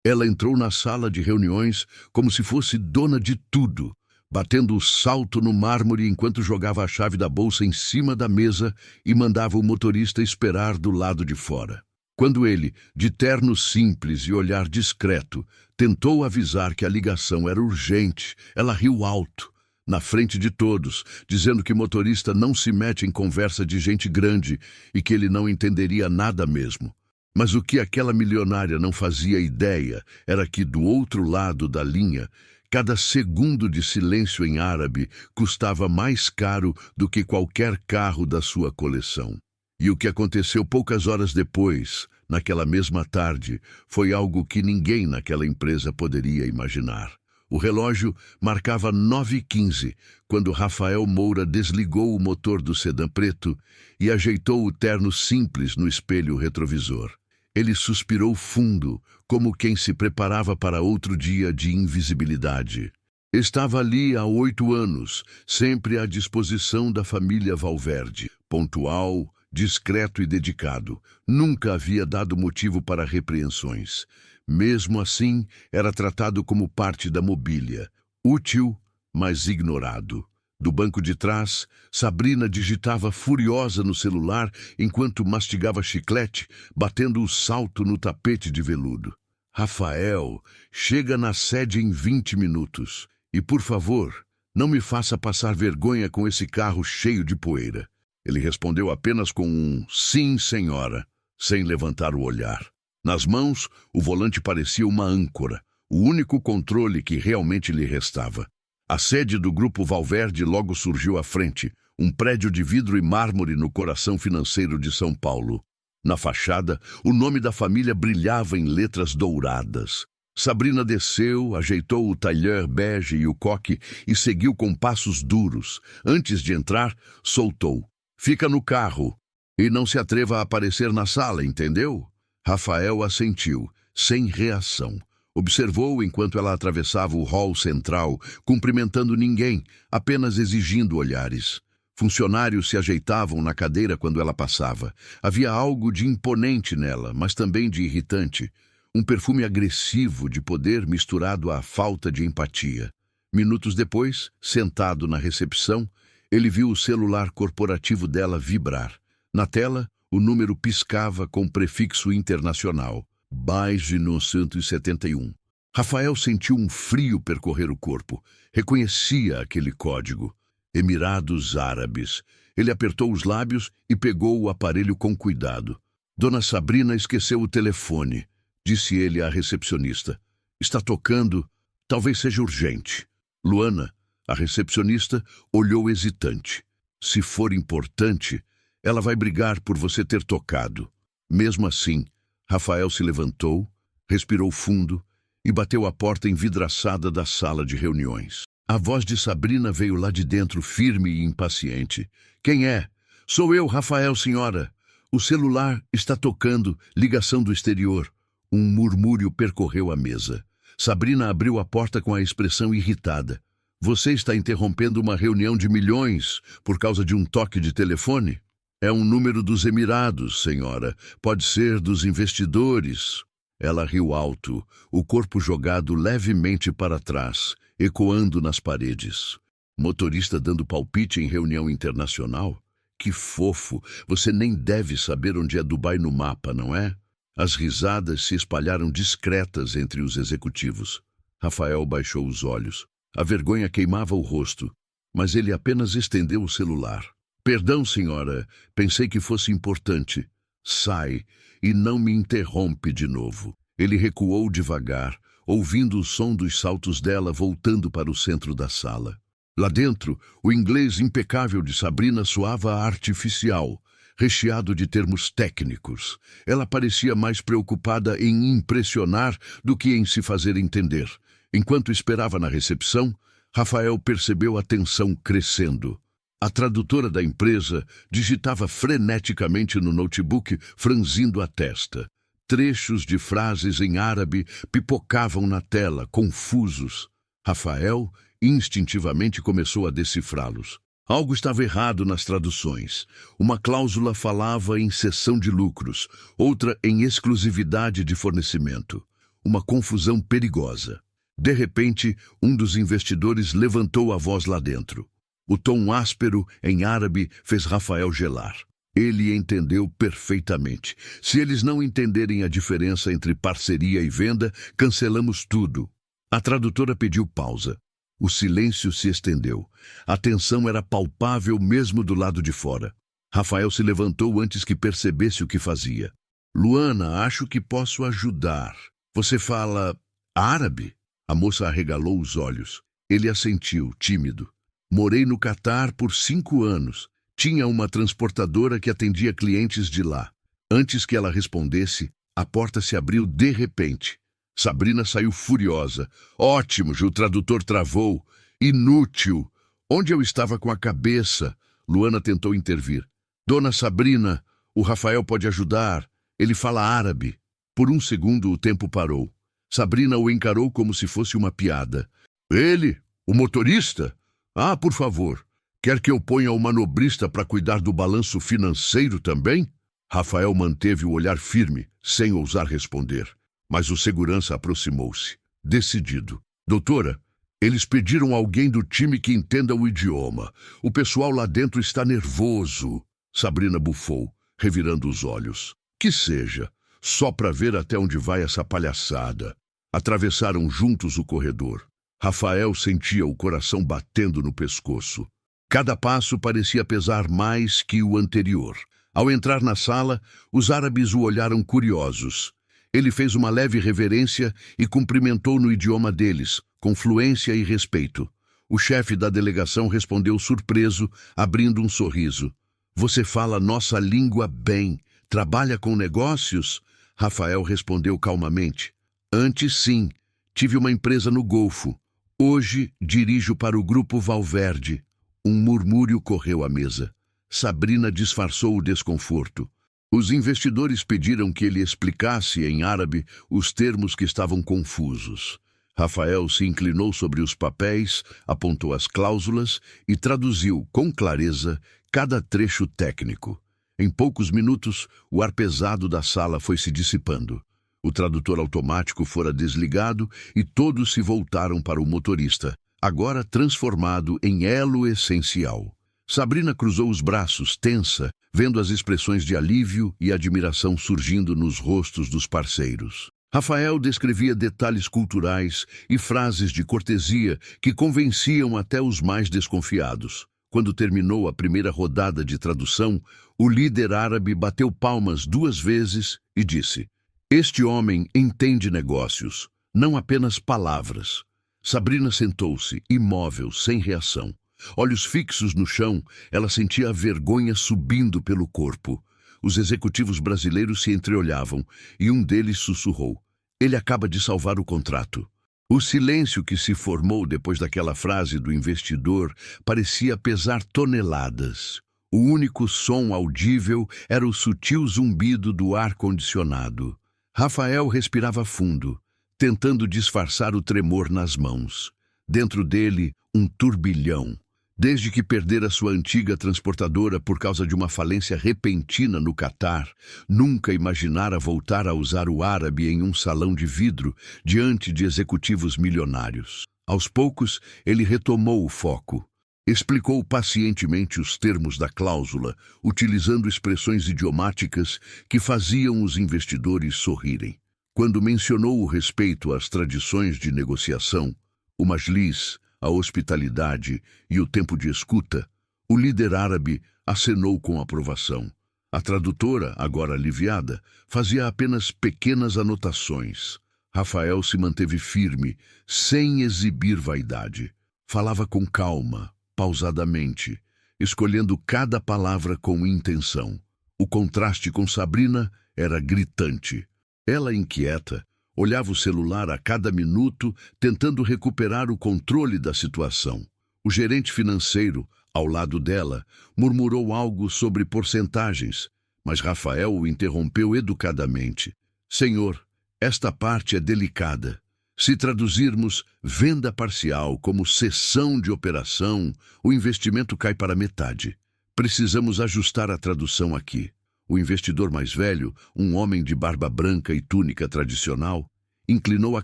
Ela entrou na sala de reuniões como se fosse dona de tudo, batendo o salto no mármore enquanto jogava a chave da bolsa em cima da mesa e mandava o motorista esperar do lado de fora. Quando ele, de terno simples e olhar discreto, tentou avisar que a ligação era urgente, ela riu alto, na frente de todos, dizendo que motorista não se mete em conversa de gente grande e que ele não entenderia nada mesmo. Mas o que aquela milionária não fazia ideia era que, do outro lado da linha, cada segundo de silêncio em árabe custava mais caro do que qualquer carro da sua coleção. E o que aconteceu poucas horas depois, naquela mesma tarde, foi algo que ninguém naquela empresa poderia imaginar. O relógio marcava 9h15, quando Rafael Moura desligou o motor do sedã preto e ajeitou o terno simples no espelho retrovisor. Ele suspirou fundo, como quem se preparava para outro dia de invisibilidade. Estava ali há 8 anos, sempre à disposição da família Valverde, pontual, discreto e dedicado. Nunca havia dado motivo para repreensões. Mesmo assim, era tratado como parte da mobília, útil, mas ignorado. Do banco de trás, Sabrina digitava furiosa no celular enquanto mastigava chiclete, batendo o salto no tapete de veludo. Rafael, chega na sede em 20 minutos. E, por favor, não me faça passar vergonha com esse carro cheio de poeira. Ele respondeu apenas com um sim, senhora, sem levantar o olhar. Nas mãos, o volante parecia uma âncora, o único controle que realmente lhe restava. A sede do Grupo Valverde logo surgiu à frente, um prédio de vidro e mármore no coração financeiro de São Paulo. Na fachada, o nome da família brilhava em letras douradas. Sabrina desceu, ajeitou o tailleur bege e o coque e seguiu com passos duros. Antes de entrar, soltou: "Fica no carro e não se atreva a aparecer na sala, entendeu?" Rafael assentiu, sem reação. Observou enquanto ela atravessava o hall central, cumprimentando ninguém, apenas exigindo olhares. Funcionários se ajeitavam na cadeira quando ela passava. Havia algo de imponente nela, mas também de irritante. Um perfume agressivo de poder misturado à falta de empatia. Minutos depois, sentado na recepção, ele viu o celular corporativo dela vibrar. Na tela, o número piscava com prefixo internacional. Baixo 971. Rafael sentiu um frio percorrer o corpo. Reconhecia aquele código. Emirados Árabes. Ele apertou os lábios e pegou o aparelho com cuidado. Dona Sabrina esqueceu o telefone, disse ele à recepcionista. Está tocando, talvez seja urgente. Luana, a recepcionista, olhou hesitante. Se for importante, ela vai brigar por você ter tocado. Mesmo assim, Rafael se levantou, respirou fundo e bateu a porta envidraçada da sala de reuniões. A voz de Sabrina veio lá de dentro, firme e impaciente. "Quem é?" "Sou eu, Rafael, senhora. O celular está tocando, ligação do exterior." Um murmúrio percorreu a mesa. Sabrina abriu a porta com a expressão irritada. "Você está interrompendo uma reunião de milhões por causa de um toque de telefone?" "É um número dos Emirados, senhora. Pode ser dos investidores." Ela riu alto, o corpo jogado levemente para trás, ecoando nas paredes. "Motorista dando palpite em reunião internacional? Que fofo! Você nem deve saber onde é Dubai no mapa, não é?" As risadas se espalharam discretas entre os executivos. Rafael baixou os olhos. A vergonha queimava o rosto, mas ele apenas estendeu o celular. "Perdão, senhora. Pensei que fosse importante. Sai e não me interrompe de novo." Ele recuou devagar, ouvindo o som dos saltos dela voltando para o centro da sala. Lá dentro, o inglês impecável de Sabrina soava artificial, recheado de termos técnicos. Ela parecia mais preocupada em impressionar do que em se fazer entender. Enquanto esperava na recepção, Rafael percebeu a tensão crescendo. A tradutora da empresa digitava freneticamente no notebook, franzindo a testa. Trechos de frases em árabe pipocavam na tela, confusos. Rafael instintivamente começou a decifrá-los. Algo estava errado nas traduções. Uma cláusula falava em cessão de lucros, outra em exclusividade de fornecimento. uma confusão perigosa. De repente, um dos investidores levantou a voz lá dentro. O tom áspero, em árabe, fez Rafael gelar. Ele entendeu perfeitamente. Se eles não entenderem a diferença entre parceria e venda, cancelamos tudo. A tradutora pediu pausa. O silêncio se estendeu. A tensão era palpável mesmo do lado de fora. Rafael se levantou antes que percebesse o que fazia. Luana, acho que posso ajudar. Você fala árabe? A moça arregalou os olhos. Ele assentiu, tímido. Morei no Catar por 5 anos. Tinha uma transportadora que atendia clientes de lá. Antes que ela respondesse, a porta se abriu de repente. Sabrina saiu furiosa. Ótimo, o tradutor travou. Inútil. Onde eu estava com a cabeça? Luana tentou intervir. Dona Sabrina, o Rafael pode ajudar. Ele fala árabe. Por um segundo o tempo parou. Sabrina o encarou como se fosse uma piada. Ele? O motorista? Ah, por favor. Quer que eu ponha o manobrista para cuidar do balanço financeiro também? Rafael manteve o olhar firme, sem ousar responder. Mas o segurança aproximou-se, decidido. Doutora, eles pediram alguém do time que entenda o idioma. O pessoal lá dentro está nervoso. Sabrina bufou, revirando os olhos. Que seja, só para ver até onde vai essa palhaçada. Atravessaram juntos o corredor. Rafael sentia o coração batendo no pescoço. Cada passo parecia pesar mais que o anterior. Ao entrar na sala, os árabes o olharam curiosos. Ele fez uma leve reverência e cumprimentou no idioma deles, com fluência e respeito. O chefe da delegação respondeu surpreso, abrindo um sorriso. Você fala nossa língua bem. Trabalha com negócios? Rafael respondeu calmamente. Antes, sim. Tive uma empresa no Golfo. Hoje, dirijo para o Grupo Valverde. Um murmúrio correu à mesa. Sabrina disfarçou o desconforto. Os investidores pediram que ele explicasse em árabe os termos que estavam confusos. Rafael se inclinou sobre os papéis, apontou as cláusulas e traduziu, com clareza, cada trecho técnico. Em poucos minutos, o ar pesado da sala foi se dissipando. O tradutor automático fora desligado e todos se voltaram para o motorista, agora transformado em elo essencial. Sabrina cruzou os braços, tensa, vendo as expressões de alívio e admiração surgindo nos rostos dos parceiros. Rafael descrevia detalhes culturais e frases de cortesia que convenciam até os mais desconfiados. Quando terminou a primeira rodada de tradução, o líder árabe bateu palmas 2 vezes e disse: Este homem entende negócios, não apenas palavras. Sabrina sentou-se, imóvel, sem reação. Olhos fixos no chão, ela sentia a vergonha subindo pelo corpo. Os executivos brasileiros se entreolhavam e um deles sussurrou: Ele acaba de salvar o contrato. O silêncio que se formou depois daquela frase do investidor parecia pesar toneladas. O único som audível era o sutil zumbido do ar-condicionado. Rafael respirava fundo, tentando disfarçar o tremor nas mãos. Dentro dele, um turbilhão. Desde que perdera sua antiga transportadora por causa de uma falência repentina no Catar, nunca imaginara voltar a usar o árabe em um salão de vidro diante de executivos milionários. Aos poucos, ele retomou o foco. Explicou pacientemente os termos da cláusula, utilizando expressões idiomáticas que faziam os investidores sorrirem. Quando mencionou o respeito às tradições de negociação, o majlis, a hospitalidade e o tempo de escuta, o líder árabe acenou com aprovação. A tradutora, agora aliviada, fazia apenas pequenas anotações. Rafael se manteve firme, sem exibir vaidade. Falava com calma, pausadamente, escolhendo cada palavra com intenção. O contraste com Sabrina era gritante. Ela, inquieta, olhava o celular a cada minuto, tentando recuperar o controle da situação. O gerente financeiro, ao lado dela, murmurou algo sobre porcentagens, mas Rafael o interrompeu educadamente. Senhor, esta parte é delicada. Se traduzirmos venda parcial como cessão de operação, o investimento cai para metade. Precisamos ajustar a tradução aqui. O investidor mais velho, um homem de barba branca e túnica tradicional, inclinou a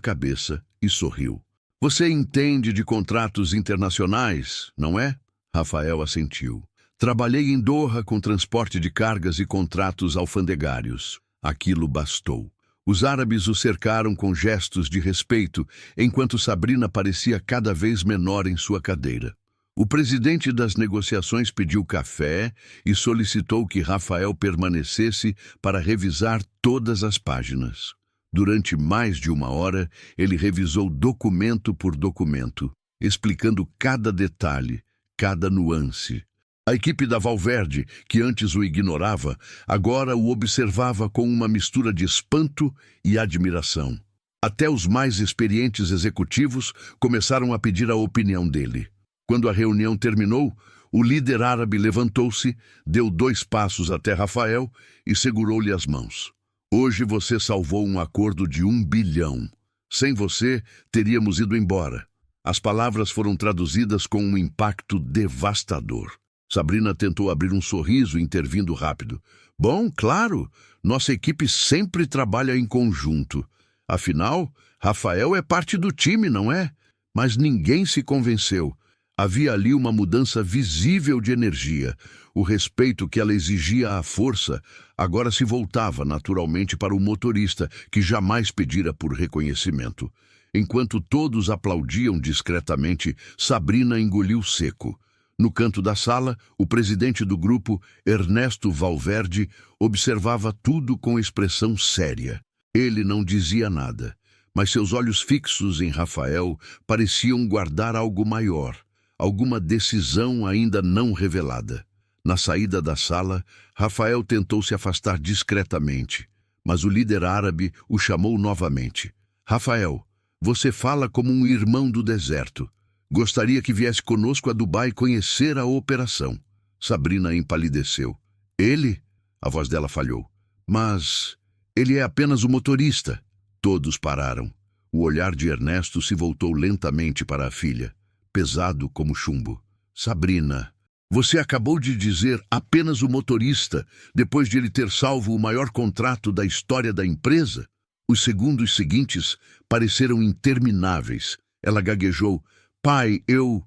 cabeça e sorriu. Você entende de contratos internacionais, não é? Rafael assentiu. Trabalhei em Doha com transporte de cargas e contratos alfandegários. Aquilo bastou. Os árabes o cercaram com gestos de respeito, enquanto Sabrina parecia cada vez menor em sua cadeira. O presidente das negociações pediu café e solicitou que Rafael permanecesse para revisar todas as páginas. Durante mais de 1 hora, ele revisou documento por documento, explicando cada detalhe, cada nuance. A equipe da Valverde, que antes o ignorava, agora o observava com uma mistura de espanto e admiração. Até os mais experientes executivos começaram a pedir a opinião dele. Quando a reunião terminou, o líder árabe levantou-se, deu 2 passos até Rafael e segurou-lhe as mãos. Hoje você salvou um acordo de 1 bilhão. Sem você, teríamos ido embora. As palavras foram traduzidas com um impacto devastador. Sabrina tentou abrir um sorriso, intervindo rápido. Bom, claro, nossa equipe sempre trabalha em conjunto. Afinal, Rafael é parte do time, não é? Mas ninguém se convenceu. Havia ali uma mudança visível de energia. O respeito que ela exigia à força agora se voltava naturalmente para o motorista, que jamais pedira por reconhecimento. Enquanto todos aplaudiam discretamente, Sabrina engoliu seco. No canto da sala, o presidente do grupo, Ernesto Valverde, observava tudo com expressão séria. Ele não dizia nada, mas seus olhos fixos em Rafael pareciam guardar algo maior. Alguma decisão ainda não revelada. Na saída da sala, Rafael tentou se afastar discretamente, mas o líder árabe o chamou novamente. Rafael, você fala como um irmão do deserto. Gostaria que viesse conosco a Dubai conhecer a operação. Sabrina empalideceu. Ele? A voz dela falhou. Mas ele é apenas o motorista. Todos pararam. O olhar de Ernesto se voltou lentamente para a filha, pesado como chumbo. Sabrina, você acabou de dizer apenas o motorista, depois de ele ter salvo o maior contrato da história da empresa? Os segundos seguintes pareceram intermináveis. Ela gaguejou. Pai, eu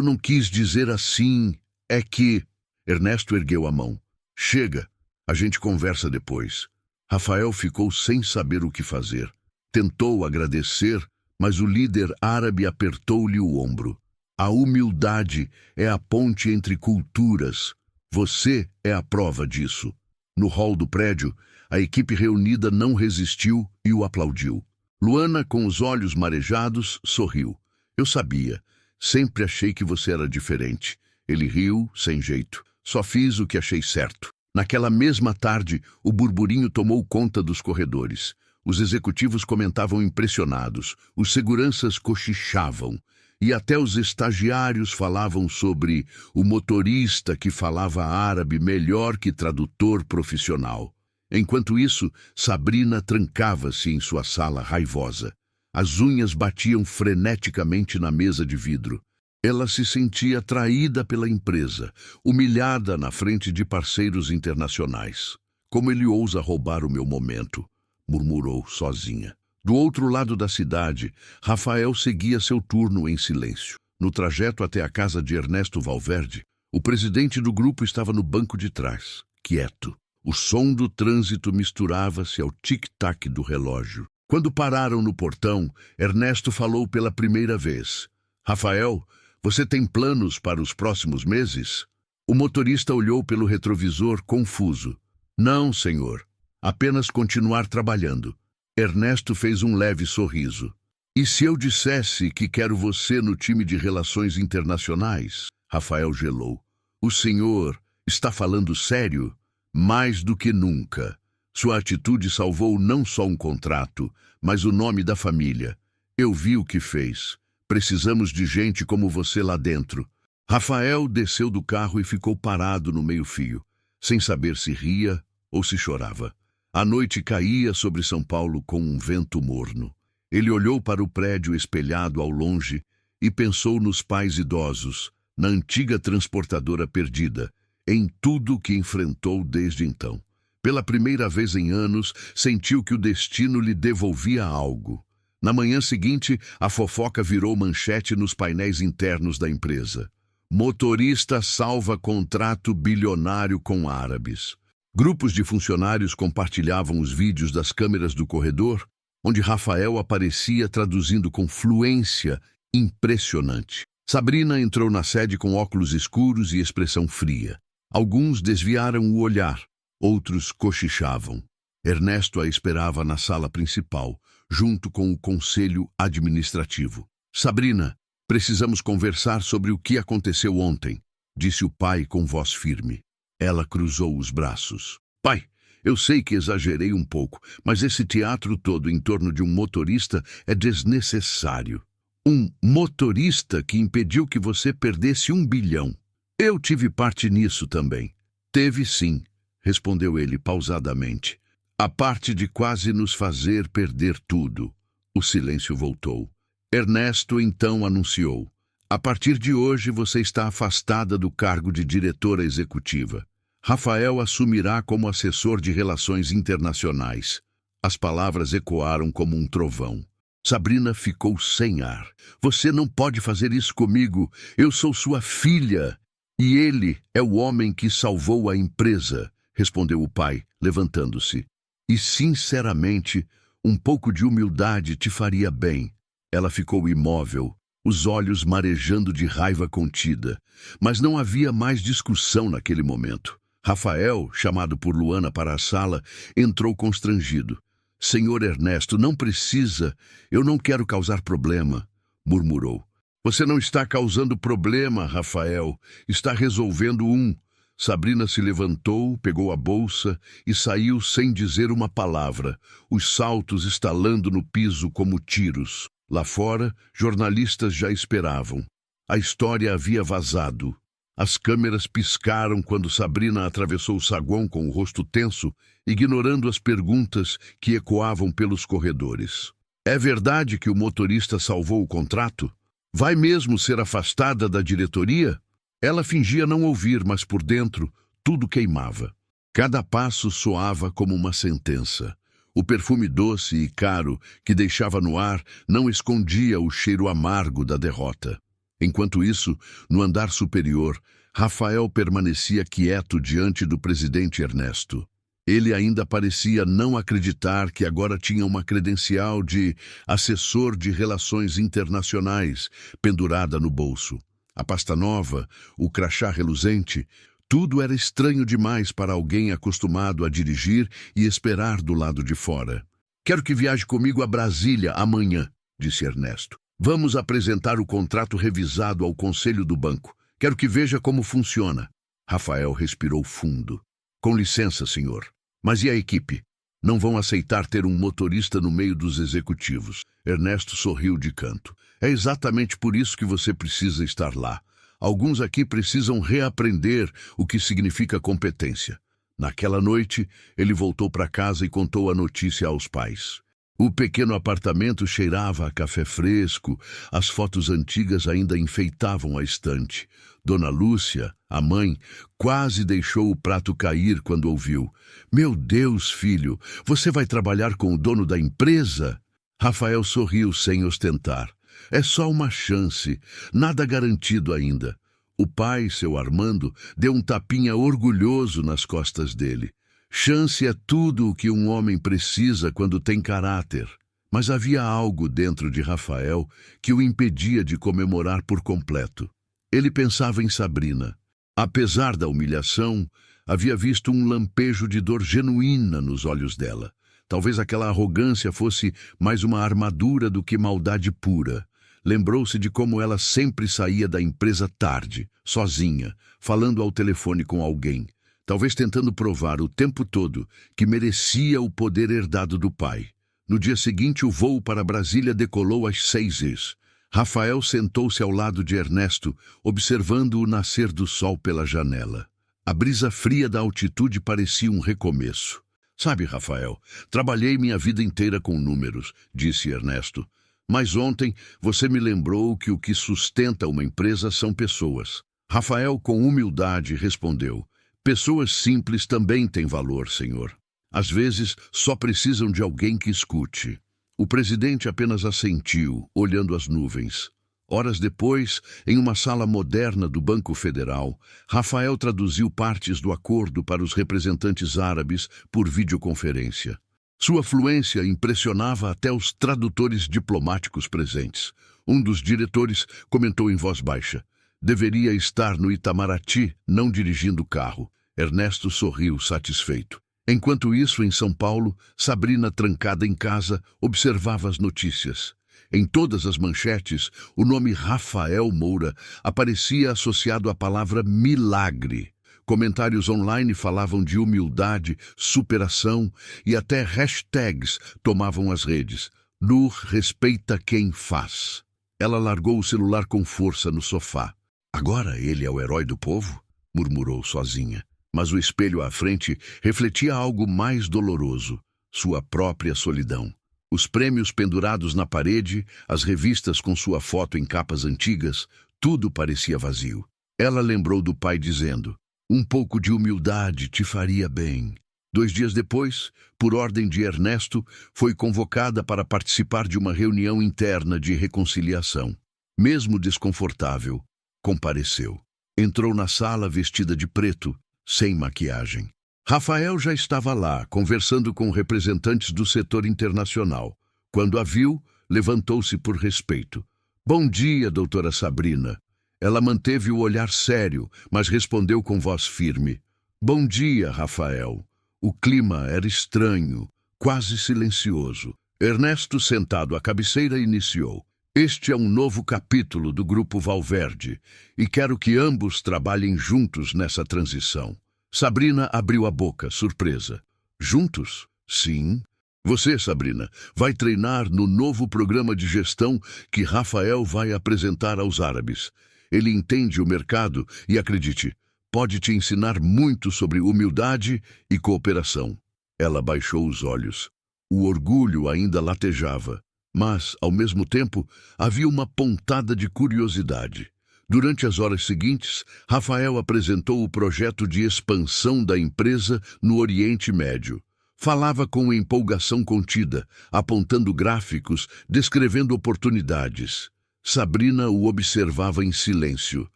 não quis dizer assim. É que... Ernesto ergueu a mão. Chega, a gente conversa depois. Rafael ficou sem saber o que fazer. Tentou agradecer, mas o líder árabe apertou-lhe o ombro. A humildade é a ponte entre culturas. Você é a prova disso. No hall do prédio, a equipe reunida não resistiu e o aplaudiu. Luana, com os olhos marejados, sorriu. Eu sabia. Sempre achei que você era diferente. Ele riu, sem jeito. Só fiz o que achei certo. Naquela mesma tarde, o burburinho tomou conta dos corredores. Os executivos comentavam impressionados. Os seguranças cochichavam. E até os estagiários falavam sobre o motorista que falava árabe melhor que tradutor profissional. Enquanto isso, Sabrina trancava-se em sua sala raivosa. As unhas batiam freneticamente na mesa de vidro. Ela se sentia traída pela empresa, humilhada na frente de parceiros internacionais. Como ele ousa roubar o meu momento, murmurou sozinha. Do outro lado da cidade, Rafael seguia seu turno em silêncio. No trajeto até a casa de Ernesto Valverde, o presidente do grupo estava no banco de trás, quieto. O som do trânsito misturava-se ao tic-tac do relógio. Quando pararam no portão, Ernesto falou pela primeira vez. Rafael, você tem planos para os próximos meses? O motorista olhou pelo retrovisor confuso. Não, senhor. Apenas continuar trabalhando. Ernesto fez um leve sorriso. E se eu dissesse que quero você no time de relações internacionais? Rafael gelou. O senhor está falando sério? Mais do que nunca. Sua atitude salvou não só um contrato, mas o nome da família. Eu vi o que fez. Precisamos de gente como você lá dentro. Rafael desceu do carro e ficou parado no meio-fio, sem saber se ria ou se chorava. A noite caía sobre São Paulo com um vento morno. Ele olhou para o prédio espelhado ao longe e pensou nos pais idosos, na antiga transportadora perdida, em tudo que enfrentou desde então. Pela primeira vez em anos, sentiu que o destino lhe devolvia algo. Na manhã seguinte, a fofoca virou manchete nos painéis internos da empresa. Motorista salva contrato bilionário com árabes. Grupos de funcionários compartilhavam os vídeos das câmeras do corredor, onde Rafael aparecia traduzindo com fluência impressionante. Sabrina entrou na sede com óculos escuros e expressão fria. Alguns desviaram o olhar, outros cochichavam. Ernesto a esperava na sala principal, junto com o conselho administrativo. Sabrina, precisamos conversar sobre o que aconteceu ontem, disse o pai com voz firme. Ela cruzou os braços. Pai, eu sei que exagerei um pouco, mas esse teatro todo em torno de um motorista é desnecessário. Um motorista que impediu que você perdesse 1 bilhão. Eu tive parte nisso também. Teve sim, respondeu ele pausadamente. A parte de quase nos fazer perder tudo. O silêncio voltou. Ernesto então anunciou. A partir de hoje você está afastada do cargo de diretora executiva. Rafael assumirá como assessor de relações internacionais. As palavras ecoaram como um trovão. Sabrina ficou sem ar. Você não pode fazer isso comigo. Eu sou sua filha. E ele é o homem que salvou a empresa, respondeu o pai, levantando-se. E, sinceramente, um pouco de humildade te faria bem. Ela ficou imóvel, os olhos marejando de raiva contida. Mas não havia mais discussão naquele momento. Rafael, chamado por Luana para a sala, entrou constrangido. Senhor Ernesto, não precisa. Eu não quero causar problema, murmurou. Você não está causando problema, Rafael. Está resolvendo um. Sabrina se levantou, pegou a bolsa e saiu sem dizer uma palavra, os saltos estalando no piso como tiros. Lá fora, jornalistas já esperavam. A história havia vazado. As câmeras piscaram quando Sabrina atravessou o saguão com o rosto tenso, ignorando as perguntas que ecoavam pelos corredores. É verdade que o motorista salvou o contrato? Vai mesmo ser afastada da diretoria? Ela fingia não ouvir, mas por dentro tudo queimava. Cada passo soava como uma sentença. O perfume doce e caro que deixava no ar não escondia o cheiro amargo da derrota. Enquanto isso, no andar superior, Rafael permanecia quieto diante do presidente Ernesto. Ele ainda parecia não acreditar que agora tinha uma credencial de assessor de relações internacionais pendurada no bolso. A pasta nova, o crachá reluzente, tudo era estranho demais para alguém acostumado a dirigir e esperar do lado de fora. Quero que viaje comigo a Brasília amanhã, disse Ernesto. Vamos apresentar o contrato revisado ao conselho do banco. Quero que veja como funciona. Rafael respirou fundo. Com licença, senhor. Mas e a equipe? Não vão aceitar ter um motorista no meio dos executivos. Ernesto sorriu de canto. É exatamente por isso que você precisa estar lá. Alguns aqui precisam reaprender o que significa competência. Naquela noite, ele voltou para casa e contou a notícia aos pais. O pequeno apartamento cheirava a café fresco, as fotos antigas ainda enfeitavam a estante. Dona Lúcia, a mãe, quase deixou o prato cair quando ouviu. Meu Deus, filho, você vai trabalhar com o dono da empresa? Rafael sorriu sem ostentar. É só uma chance, nada garantido ainda. O pai, seu Armando, deu um tapinha orgulhoso nas costas dele. Chance é tudo o que um homem precisa quando tem caráter. Mas havia algo dentro de Rafael que o impedia de comemorar por completo. Ele pensava em Sabrina. Apesar da humilhação, havia visto um lampejo de dor genuína nos olhos dela. Talvez aquela arrogância fosse mais uma armadura do que maldade pura. Lembrou-se de como ela sempre saía da empresa tarde, sozinha, falando ao telefone com alguém. Talvez tentando provar o tempo todo que merecia o poder herdado do pai. No dia seguinte, o voo para Brasília decolou às 6h. Rafael sentou-se ao lado de Ernesto, observando o nascer do sol pela janela. A brisa fria da altitude parecia um recomeço. Sabe, Rafael, trabalhei minha vida inteira com números, disse Ernesto. Mas ontem você me lembrou que o que sustenta uma empresa são pessoas. Rafael, com humildade, respondeu. Pessoas simples também têm valor, senhor. Às vezes, só precisam de alguém que escute. O presidente apenas assentiu, olhando as nuvens. Horas depois, em uma sala moderna do Banco Federal, Rafael traduziu partes do acordo para os representantes árabes por videoconferência. Sua fluência impressionava até os tradutores diplomáticos presentes. Um dos diretores comentou em voz baixa: "Deveria estar no Itamaraty, não dirigindo o carro." Ernesto sorriu, satisfeito. Enquanto isso, em São Paulo, Sabrina, trancada em casa, observava as notícias. Em todas as manchetes, o nome Rafael Moura aparecia associado à palavra milagre. Comentários online falavam de humildade, superação e até hashtags tomavam as redes. Nur respeita quem faz. Ela largou o celular com força no sofá. "Agora ele é o herói do povo?" murmurou sozinha. Mas o espelho à frente refletia algo mais doloroso: sua própria solidão. Os prêmios pendurados na parede, as revistas com sua foto em capas antigas, tudo parecia vazio. Ela lembrou do pai dizendo: "Um pouco de humildade te faria bem." 2 dias depois, por ordem de Ernesto, foi convocada para participar de uma reunião interna de reconciliação. Mesmo desconfortável, compareceu. Entrou na sala vestida de preto, sem maquiagem. Rafael já estava lá, conversando com representantes do setor internacional. Quando a viu, levantou-se por respeito. "Bom dia, doutora Sabrina." Ela manteve o olhar sério, mas respondeu com voz firme: "Bom dia, Rafael." O clima era estranho, quase silencioso. Ernesto, sentado à cabeceira, iniciou: "Este é um novo capítulo do Grupo Valverde, e quero que ambos trabalhem juntos nessa transição." Sabrina abriu a boca, surpresa. "Juntos?" "Sim. Você, Sabrina, vai treinar no novo programa de gestão que Rafael vai apresentar aos árabes. Ele entende o mercado e, acredite, pode te ensinar muito sobre humildade e cooperação." Ela baixou os olhos. O orgulho ainda latejava, mas, ao mesmo tempo, havia uma pontada de curiosidade. Durante as horas seguintes, Rafael apresentou o projeto de expansão da empresa no Oriente Médio. Falava com empolgação contida, apontando gráficos, descrevendo oportunidades. Sabrina o observava em silêncio.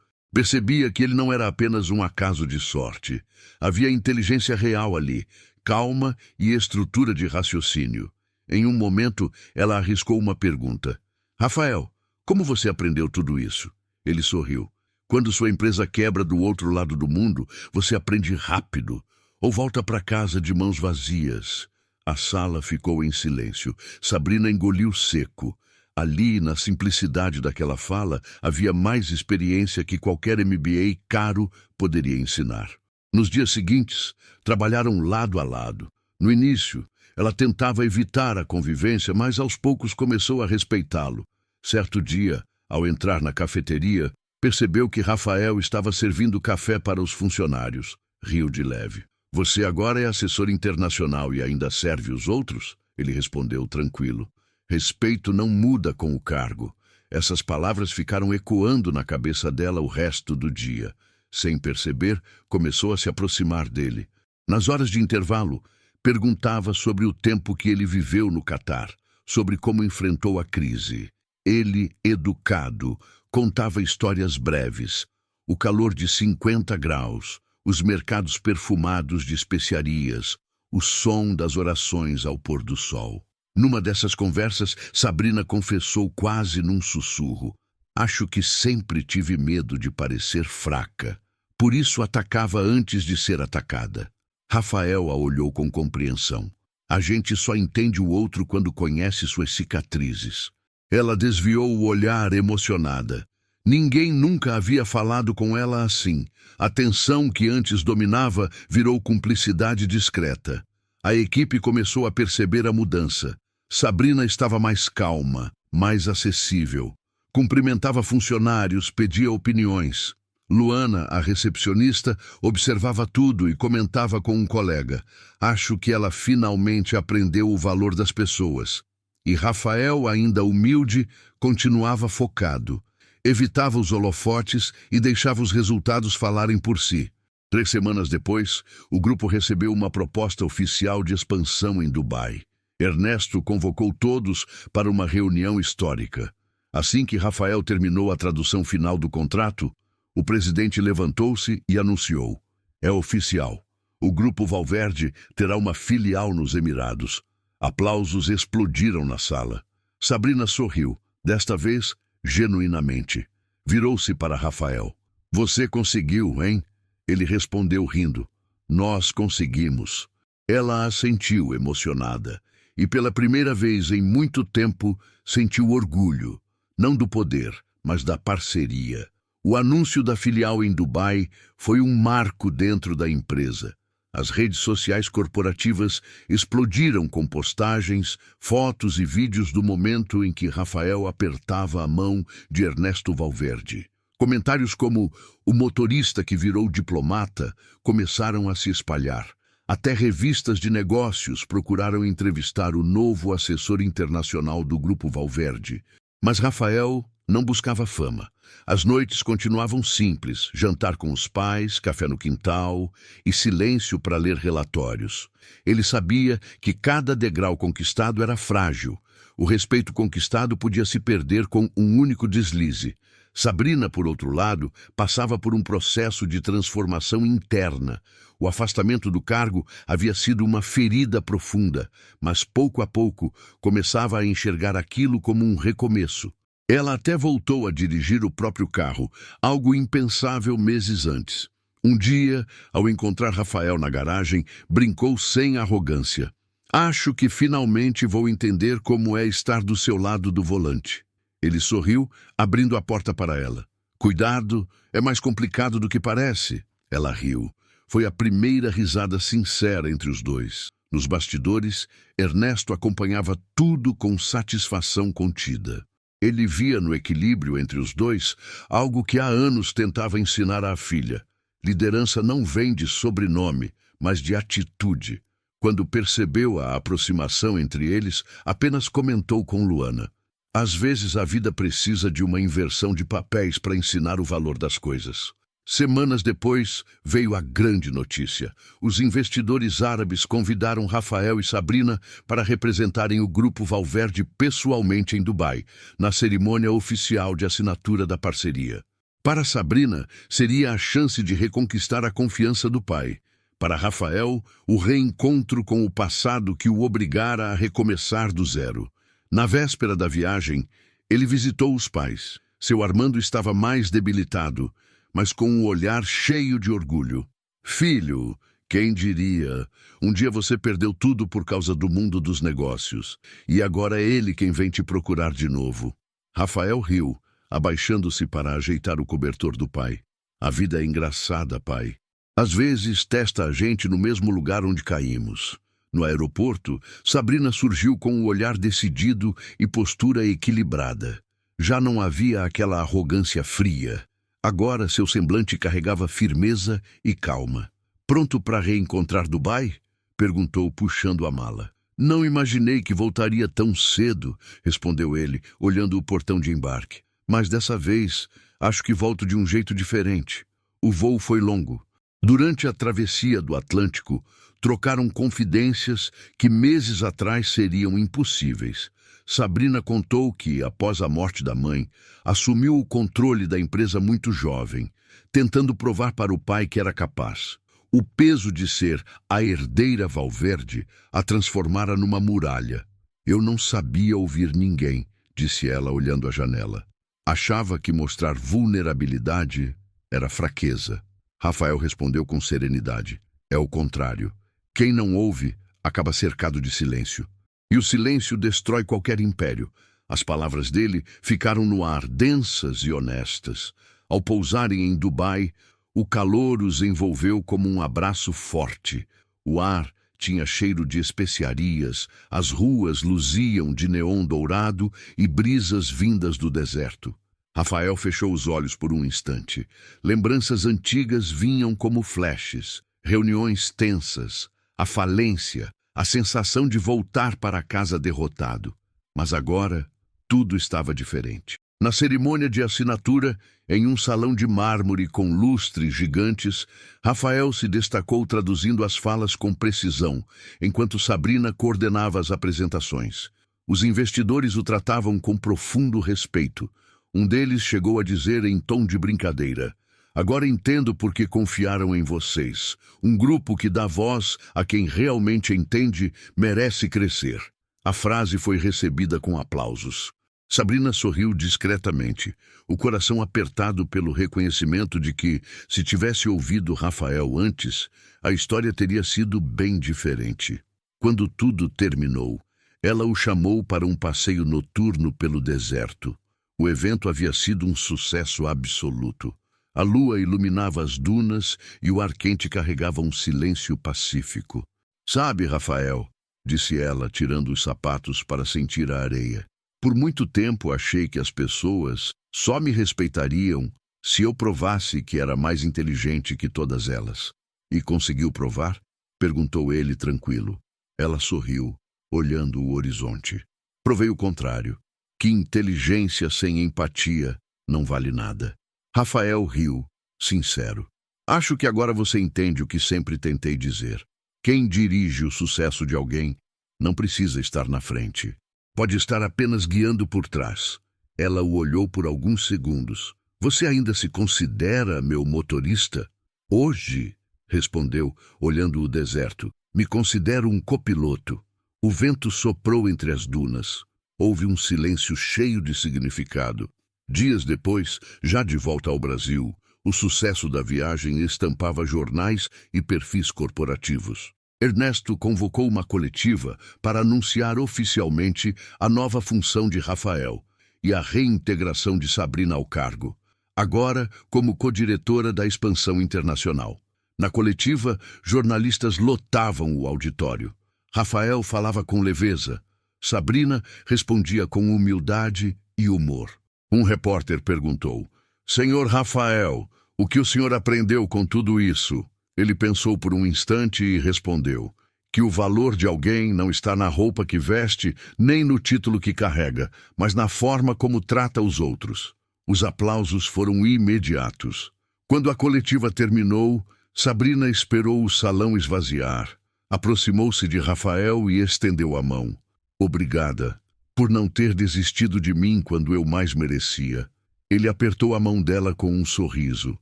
Percebia que ele não era apenas um acaso de sorte. Havia inteligência real ali, calma e estrutura de raciocínio. Em um momento, ela arriscou uma pergunta: "Rafael, como você aprendeu tudo isso?" Ele sorriu. "Quando sua empresa quebra do outro lado do mundo, você aprende rápido, ou volta para casa de mãos vazias." A sala ficou em silêncio. Sabrina engoliu seco. Ali, na simplicidade daquela fala, havia mais experiência que qualquer MBA caro poderia ensinar. Nos dias seguintes, trabalharam lado a lado. No início, ela tentava evitar a convivência, mas aos poucos começou a respeitá-lo. Certo dia, ao entrar na cafeteria, percebeu que Rafael estava servindo café para os funcionários. Riu de leve. "Você agora é assessor internacional e ainda serve os outros?" Ele respondeu tranquilo. "Respeito não muda com o cargo." Essas palavras ficaram ecoando na cabeça dela o resto do dia. Sem perceber, começou a se aproximar dele. Nas horas de intervalo, perguntava sobre o tempo que ele viveu no Catar, sobre como enfrentou a crise. Ele, educado, contava histórias breves. O calor de 50 graus, os mercados perfumados de especiarias, o som das orações ao pôr do sol. Numa dessas conversas, Sabrina confessou quase num sussurro: "Acho que sempre tive medo de parecer fraca. Por isso atacava antes de ser atacada." Rafael a olhou com compreensão. "A gente só entende o outro quando conhece suas cicatrizes." Ela desviou o olhar emocionada. Ninguém nunca havia falado com ela assim. A tensão que antes dominava virou cumplicidade discreta. A equipe começou a perceber a mudança. Sabrina estava mais calma, mais acessível. Cumprimentava funcionários, pedia opiniões. Luana, a recepcionista, observava tudo e comentava com um colega: "Acho que ela finalmente aprendeu o valor das pessoas." E Rafael, ainda humilde, continuava focado. Evitava os holofotes e deixava os resultados falarem por si. 3 semanas depois, o grupo recebeu uma proposta oficial de expansão em Dubai. Ernesto convocou todos para uma reunião histórica. Assim que Rafael terminou a tradução final do contrato, o presidente levantou-se e anunciou: é oficial. O Grupo Valverde terá uma filial nos Emirados. Aplausos explodiram na sala. Sabrina sorriu, desta vez genuinamente. Virou-se para Rafael. Você conseguiu, hein? Ele respondeu rindo. Nós conseguimos. Ela assentiu emocionada e pela primeira vez em muito tempo sentiu orgulho, não do poder, mas da parceria. O anúncio da filial em Dubai foi um marco dentro da empresa. As redes sociais corporativas explodiram com postagens, fotos e vídeos do momento em que Rafael apertava a mão de Ernesto Valverde. Comentários como "o motorista que virou diplomata" começaram a se espalhar. Até revistas de negócios procuraram entrevistar o novo assessor internacional do Grupo Valverde. Mas Rafael não buscava fama. As noites continuavam simples, jantar com os pais, café no quintal e silêncio para ler relatórios. Ele sabia que cada degrau conquistado era frágil. O respeito conquistado podia se perder com um único deslize. Sabrina, por outro lado, passava por um processo de transformação interna. O afastamento do cargo havia sido uma ferida profunda, mas pouco a pouco começava a enxergar aquilo como um recomeço. Ela até voltou a dirigir o próprio carro, algo impensável meses antes. Um dia, ao encontrar Rafael na garagem, brincou sem arrogância. Acho que finalmente vou entender como é estar do seu lado do volante. Ele sorriu, abrindo a porta para ela. Cuidado, é mais complicado do que parece. Ela riu. Foi a primeira risada sincera entre os dois. Nos bastidores, Ernesto acompanhava tudo com satisfação contida. Ele via no equilíbrio entre os dois algo que há anos tentava ensinar à filha. Liderança não vem de sobrenome, mas de atitude. Quando percebeu a aproximação entre eles, apenas comentou com Luana: às vezes a vida precisa de uma inversão de papéis para ensinar o valor das coisas. Semanas depois, veio a grande notícia. Os investidores árabes convidaram Rafael e Sabrina para representarem o Grupo Valverde pessoalmente em Dubai, na cerimônia oficial de assinatura da parceria. Para Sabrina, seria a chance de reconquistar a confiança do pai. Para Rafael, o reencontro com o passado que o obrigara a recomeçar do zero. Na véspera da viagem, ele visitou os pais. Seu Armando estava mais debilitado, mas com um olhar cheio de orgulho. Filho, quem diria? Um dia você perdeu tudo por causa do mundo dos negócios, e agora é ele quem vem te procurar de novo. Rafael riu, abaixando-se para ajeitar o cobertor do pai. A vida é engraçada, pai. Às vezes testa a gente no mesmo lugar onde caímos. No aeroporto, Sabrina surgiu com um olhar decidido e postura equilibrada. Já não havia aquela arrogância fria. Agora seu semblante carregava firmeza e calma. Pronto para reencontrar Dubai? Perguntou, puxando a mala. Não imaginei que voltaria tão cedo, respondeu ele, olhando o portão de embarque. Mas dessa vez, acho que volto de um jeito diferente. O voo foi longo. Durante a travessia do Atlântico, trocaram confidências que meses atrás seriam impossíveis. Sabrina contou que, após a morte da mãe, assumiu o controle da empresa muito jovem, tentando provar para o pai que era capaz. O peso de ser a herdeira Valverde a transformara numa muralha. Eu não sabia ouvir ninguém, disse ela olhando a janela. Achava que mostrar vulnerabilidade era fraqueza. Rafael respondeu com serenidade. É o contrário. Quem não ouve acaba cercado de silêncio. E o silêncio destrói qualquer império. As palavras dele ficaram no ar, densas e honestas. Ao pousarem em Dubai, o calor os envolveu como um abraço forte. O ar tinha cheiro de especiarias, as ruas luziam de neon dourado e brisas vindas do deserto. Rafael fechou os olhos por um instante. Lembranças antigas vinham como flashes. Reuniões tensas, a falência, a sensação de voltar para casa derrotado. Mas agora, tudo estava diferente. Na cerimônia de assinatura, em um salão de mármore com lustres gigantes, Rafael se destacou traduzindo as falas com precisão, enquanto Sabrina coordenava as apresentações. Os investidores o tratavam com profundo respeito. Um deles chegou a dizer em tom de brincadeira: "Agora entendo por que confiaram em vocês. Um grupo que dá voz a quem realmente entende merece crescer." A frase foi recebida com aplausos. Sabrina sorriu discretamente, o coração apertado pelo reconhecimento de que, se tivesse ouvido Rafael antes, a história teria sido bem diferente. Quando tudo terminou, ela o chamou para um passeio noturno pelo deserto. O evento havia sido um sucesso absoluto. A lua iluminava as dunas e o ar quente carregava um silêncio pacífico. "Sabe, Rafael", disse ela, tirando os sapatos para sentir a areia, "por muito tempo achei que as pessoas só me respeitariam se eu provasse que era mais inteligente que todas elas." "E conseguiu provar?" perguntou ele tranquilo. Ela sorriu, olhando o horizonte. "Provei o contrário, que inteligência sem empatia não vale nada." Rafael riu, sincero. "Acho que agora você entende o que sempre tentei dizer. Quem dirige o sucesso de alguém não precisa estar na frente. Pode estar apenas guiando por trás." Ela o olhou por alguns segundos. "Você ainda se considera meu motorista?" "Hoje", respondeu, olhando o deserto, "me considero um copiloto." O vento soprou entre as dunas. Houve um silêncio cheio de significado. Dias depois, já de volta ao Brasil, o sucesso da viagem estampava jornais e perfis corporativos. Ernesto convocou uma coletiva para anunciar oficialmente a nova função de Rafael e a reintegração de Sabrina ao cargo, agora como co-diretora da expansão internacional. Na coletiva, jornalistas lotavam o auditório. Rafael falava com leveza. Sabrina respondia com humildade e humor. Um repórter perguntou: "Senhor Rafael, o que o senhor aprendeu com tudo isso?" Ele pensou por um instante e respondeu: "Que o valor de alguém não está na roupa que veste, nem no título que carrega, mas na forma como trata os outros." Os aplausos foram imediatos. Quando a coletiva terminou, Sabrina esperou o salão esvaziar. Aproximou-se de Rafael e estendeu a mão. "Obrigada por não ter desistido de mim quando eu mais merecia." Ele apertou a mão dela com um sorriso.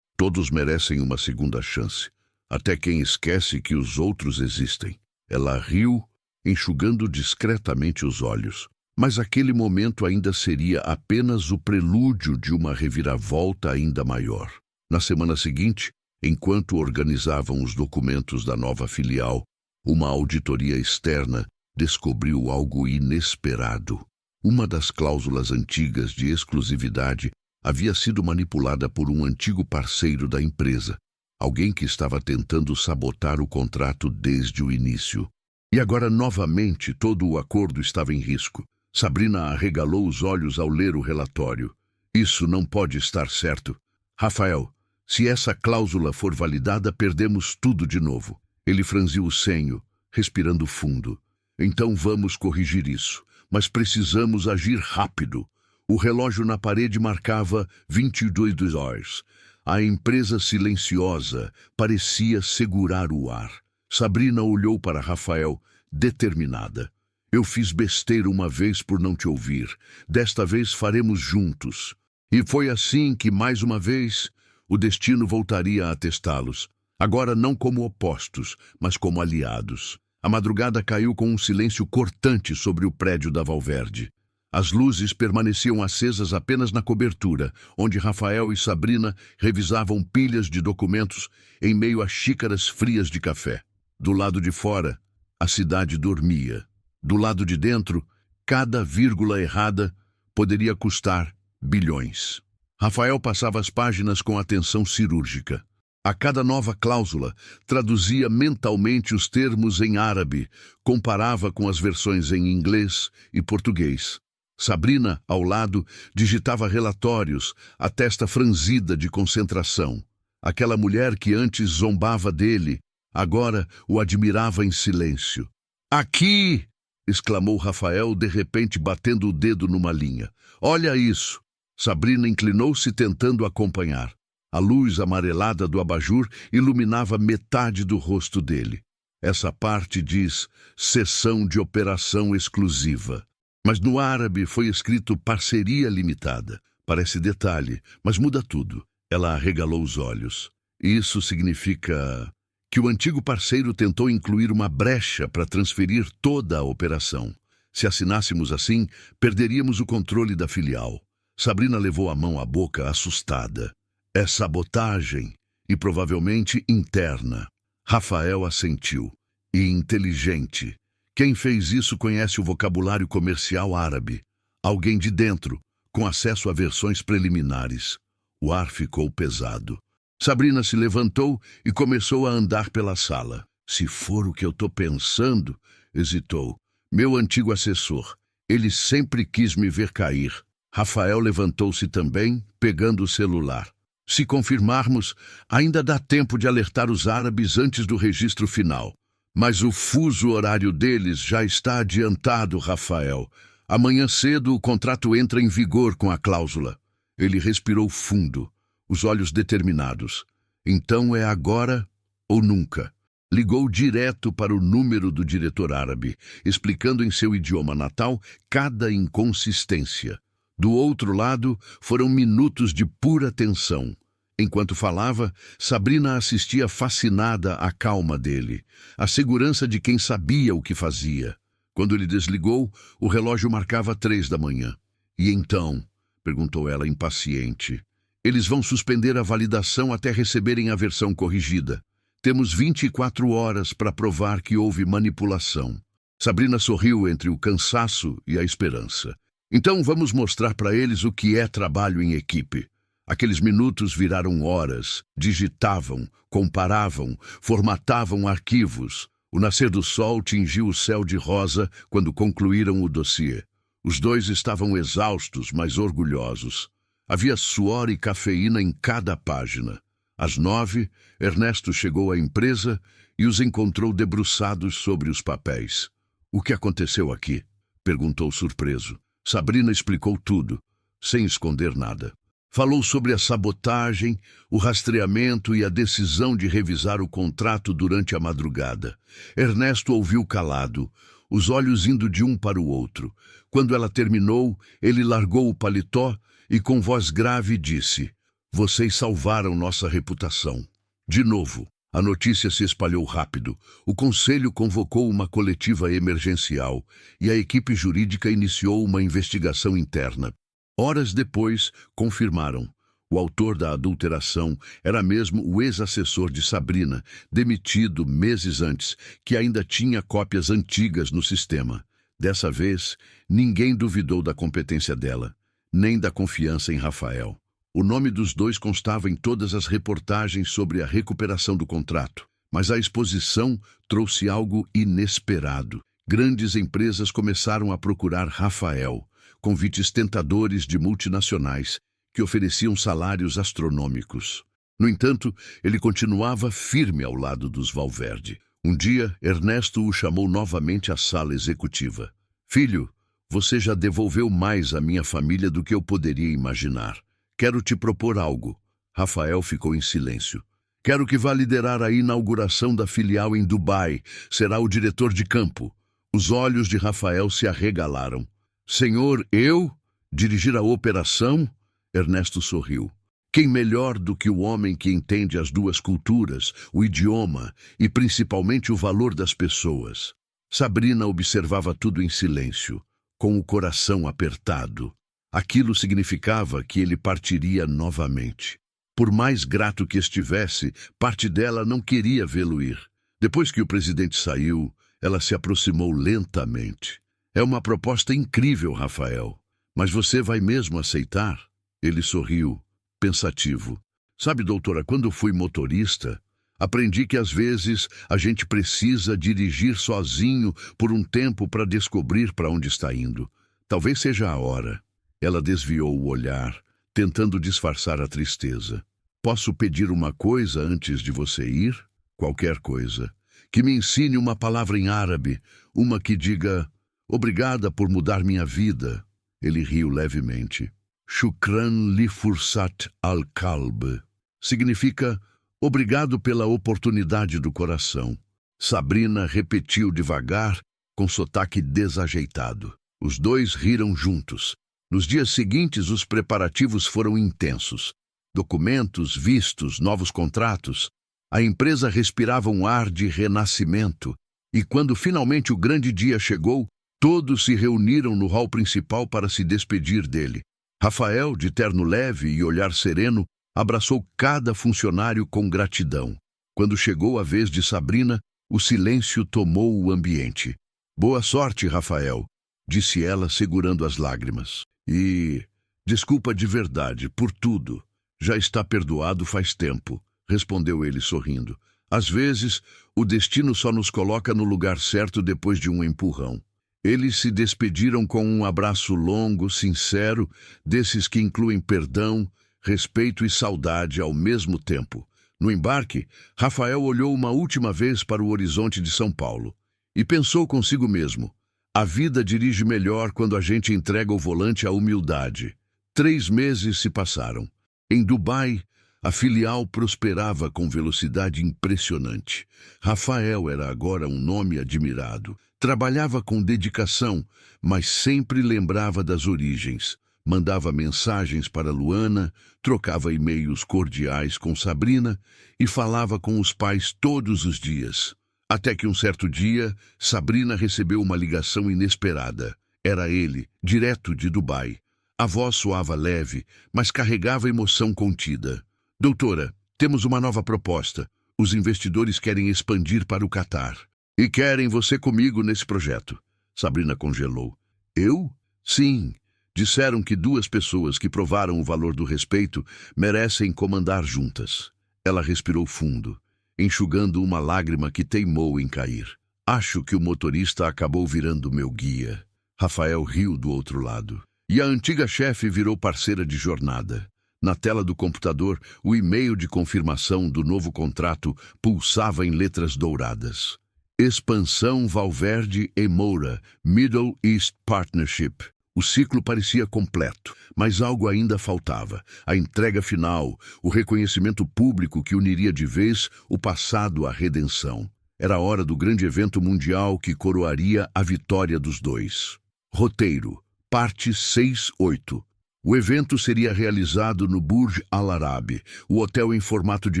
"Todos merecem uma segunda chance, até quem esquece que os outros existem." Ela riu, enxugando discretamente os olhos. Mas aquele momento ainda seria apenas o prelúdio de uma reviravolta ainda maior. Na semana seguinte, enquanto organizavam os documentos da nova filial, uma auditoria externa descobriu algo inesperado. Uma das cláusulas antigas de exclusividade havia sido manipulada por um antigo parceiro da empresa, alguém que estava tentando sabotar o contrato desde o início. E agora, novamente, todo o acordo estava em risco. Sabrina arregalou os olhos ao ler o relatório. "Isso não pode estar certo. Rafael, se essa cláusula for validada, perdemos tudo de novo." Ele franziu o senho, respirando fundo. "Então vamos corrigir isso, mas precisamos agir rápido." O relógio na parede marcava 22 horas. A empresa silenciosa parecia segurar o ar. Sabrina olhou para Rafael, determinada. "Eu fiz besteira uma vez por não te ouvir. Desta vez faremos juntos." E foi assim que, mais uma vez, o destino voltaria a testá-los. Agora não como opostos, mas como aliados. A madrugada caiu com um silêncio cortante sobre o prédio da Valverde. As luzes permaneciam acesas apenas na cobertura, onde Rafael e Sabrina revisavam pilhas de documentos em meio a xícaras frias de café. Do lado de fora, a cidade dormia. Do lado de dentro, cada vírgula errada poderia custar bilhões. Rafael passava as páginas com atenção cirúrgica. A cada nova cláusula, traduzia mentalmente os termos em árabe, comparava com as versões em inglês e português. Sabrina, ao lado, digitava relatórios, a testa franzida de concentração. Aquela mulher que antes zombava dele, agora o admirava em silêncio. "Aqui!" exclamou Rafael, de repente batendo o dedo numa linha. "Olha isso!" Sabrina inclinou-se tentando acompanhar. A luz amarelada do abajur iluminava metade do rosto dele. Essa parte diz Seção de Operação Exclusiva. Mas no árabe foi escrito Parceria Limitada. Parece detalhe, mas muda tudo. Ela arregalou os olhos. Isso significa que o antigo parceiro tentou incluir uma brecha para transferir toda a operação. Se assinássemos assim, perderíamos o controle da filial. Sabrina levou a mão à boca, assustada. É sabotagem, e provavelmente interna. Rafael assentiu. E inteligente. Quem fez isso conhece o vocabulário comercial árabe. Alguém de dentro, com acesso a versões preliminares. O ar ficou pesado. Sabrina se levantou e começou a andar pela sala. Se for o que eu estou pensando, hesitou. Meu antigo assessor. Ele sempre quis me ver cair. Rafael levantou-se também, pegando o celular. Se confirmarmos, ainda dá tempo de alertar os árabes antes do registro final. Mas o fuso horário deles já está adiantado, Rafael. Amanhã cedo o contrato entra em vigor com a cláusula. Ele respirou fundo, os olhos determinados. Então é agora ou nunca. Ligou direto para o número do diretor árabe, explicando em seu idioma natal cada inconsistência. Do outro lado, foram minutos de pura tensão. Enquanto falava, Sabrina assistia fascinada à calma dele, a segurança de quem sabia o que fazia. Quando ele desligou, o relógio marcava 3 da manhã. E então? Perguntou ela impaciente. Eles vão suspender a validação até receberem a versão corrigida. Temos 24 horas para provar que houve manipulação. Sabrina sorriu entre o cansaço e a esperança. Então vamos mostrar para eles o que é trabalho em equipe. Aqueles minutos viraram horas, digitavam, comparavam, formatavam arquivos. O nascer do sol tingiu o céu de rosa quando concluíram o dossiê. Os dois estavam exaustos, mas orgulhosos. Havia suor e cafeína em cada página. Às 9, Ernesto chegou à empresa e os encontrou debruçados sobre os papéis. O que aconteceu aqui? Perguntou surpreso. Sabrina explicou tudo, sem esconder nada. Falou sobre a sabotagem, o rastreamento e a decisão de revisar o contrato durante a madrugada. Ernesto ouviu calado, os olhos indo de um para o outro. Quando ela terminou, ele largou o paletó e com voz grave disse: "Vocês salvaram nossa reputação." De novo, a notícia se espalhou rápido. O conselho convocou uma coletiva emergencial e a equipe jurídica iniciou uma investigação interna. Horas depois, confirmaram. O autor da adulteração era mesmo o ex-assessor de Sabrina, demitido meses antes, que ainda tinha cópias antigas no sistema. Dessa vez, ninguém duvidou da competência dela, nem da confiança em Rafael. O nome dos dois constava em todas as reportagens sobre a recuperação do contrato, mas a exposição trouxe algo inesperado. Grandes empresas começaram a procurar Rafael, convites tentadores de multinacionais que ofereciam salários astronômicos. No entanto, ele continuava firme ao lado dos Valverde. Um dia, Ernesto o chamou novamente à sala executiva. "Filho, você já devolveu mais à minha família do que eu poderia imaginar. Quero te propor algo." Rafael ficou em silêncio. "Quero que vá liderar a inauguração da filial em Dubai. Será o diretor de campo." Os olhos de Rafael se arregalaram. "Senhor, eu? Dirigir a operação?" Ernesto sorriu. "Quem melhor do que o homem que entende as duas culturas, o idioma e principalmente o valor das pessoas?" Sabrina observava tudo em silêncio, com o coração apertado. Aquilo significava que ele partiria novamente. Por mais grato que estivesse, parte dela não queria vê-lo ir. Depois que o presidente saiu, ela se aproximou lentamente. "É uma proposta incrível, Rafael. Mas você vai mesmo aceitar?" Ele sorriu, pensativo. "Sabe, doutora, quando eu fui motorista, aprendi que às vezes a gente precisa dirigir sozinho por um tempo para descobrir para onde está indo. Talvez seja a hora." Ela desviou o olhar, tentando disfarçar a tristeza. "Posso pedir uma coisa antes de você ir?" "Qualquer coisa. Que me ensine uma palavra em árabe, uma que diga: 'Obrigada por mudar minha vida.'" Ele riu levemente. Shukran li fursat al-qalb. Significa obrigado pela oportunidade do coração. Sabrina repetiu devagar, com sotaque desajeitado. Os dois riram juntos. Nos dias seguintes, os preparativos foram intensos. Documentos, vistos, novos contratos. A empresa respirava um ar de renascimento. E quando finalmente o grande dia chegou, todos se reuniram no hall principal para se despedir dele. Rafael, de terno leve e olhar sereno, abraçou cada funcionário com gratidão. Quando chegou a vez de Sabrina, o silêncio tomou o ambiente. Boa sorte, Rafael, disse ela, segurando as lágrimas. E desculpa de verdade por tudo. Já está perdoado faz tempo, respondeu ele sorrindo. Às vezes, o destino só nos coloca no lugar certo depois de um empurrão. Eles se despediram com um abraço longo, sincero, desses que incluem perdão, respeito e saudade ao mesmo tempo. No embarque, Rafael olhou uma última vez para o horizonte de São Paulo e pensou consigo mesmo: a vida dirige melhor quando a gente entrega o volante à humildade. 3 meses se passaram. Em Dubai, a filial prosperava com velocidade impressionante. Rafael era agora um nome admirado. Trabalhava com dedicação, mas sempre lembrava das origens. Mandava mensagens para Luana, trocava e-mails cordiais com Sabrina e falava com os pais todos os dias. Até que um certo dia, Sabrina recebeu uma ligação inesperada. Era ele, direto de Dubai. A voz soava leve, mas carregava emoção contida. Doutora, temos uma nova proposta. Os investidores querem expandir para o Catar. E querem você comigo nesse projeto. Sabrina congelou. Eu? Sim. Disseram que 2 pessoas que provaram o valor do respeito merecem comandar juntas. Ela respirou fundo, enxugando uma lágrima que teimou em cair. Acho que o motorista acabou virando meu guia. Rafael riu do outro lado. E a antiga chefe virou parceira de jornada. Na tela do computador, o e-mail de confirmação do novo contrato pulsava em letras douradas. Expansão Valverde e Moura, Middle East Partnership. O ciclo parecia completo, mas algo ainda faltava. A entrega final, o reconhecimento público que uniria de vez o passado à redenção. Era a hora do grande evento mundial que coroaria a vitória dos dois. Roteiro, parte 6-8. O evento seria realizado no Burj Al Arab, o hotel em formato de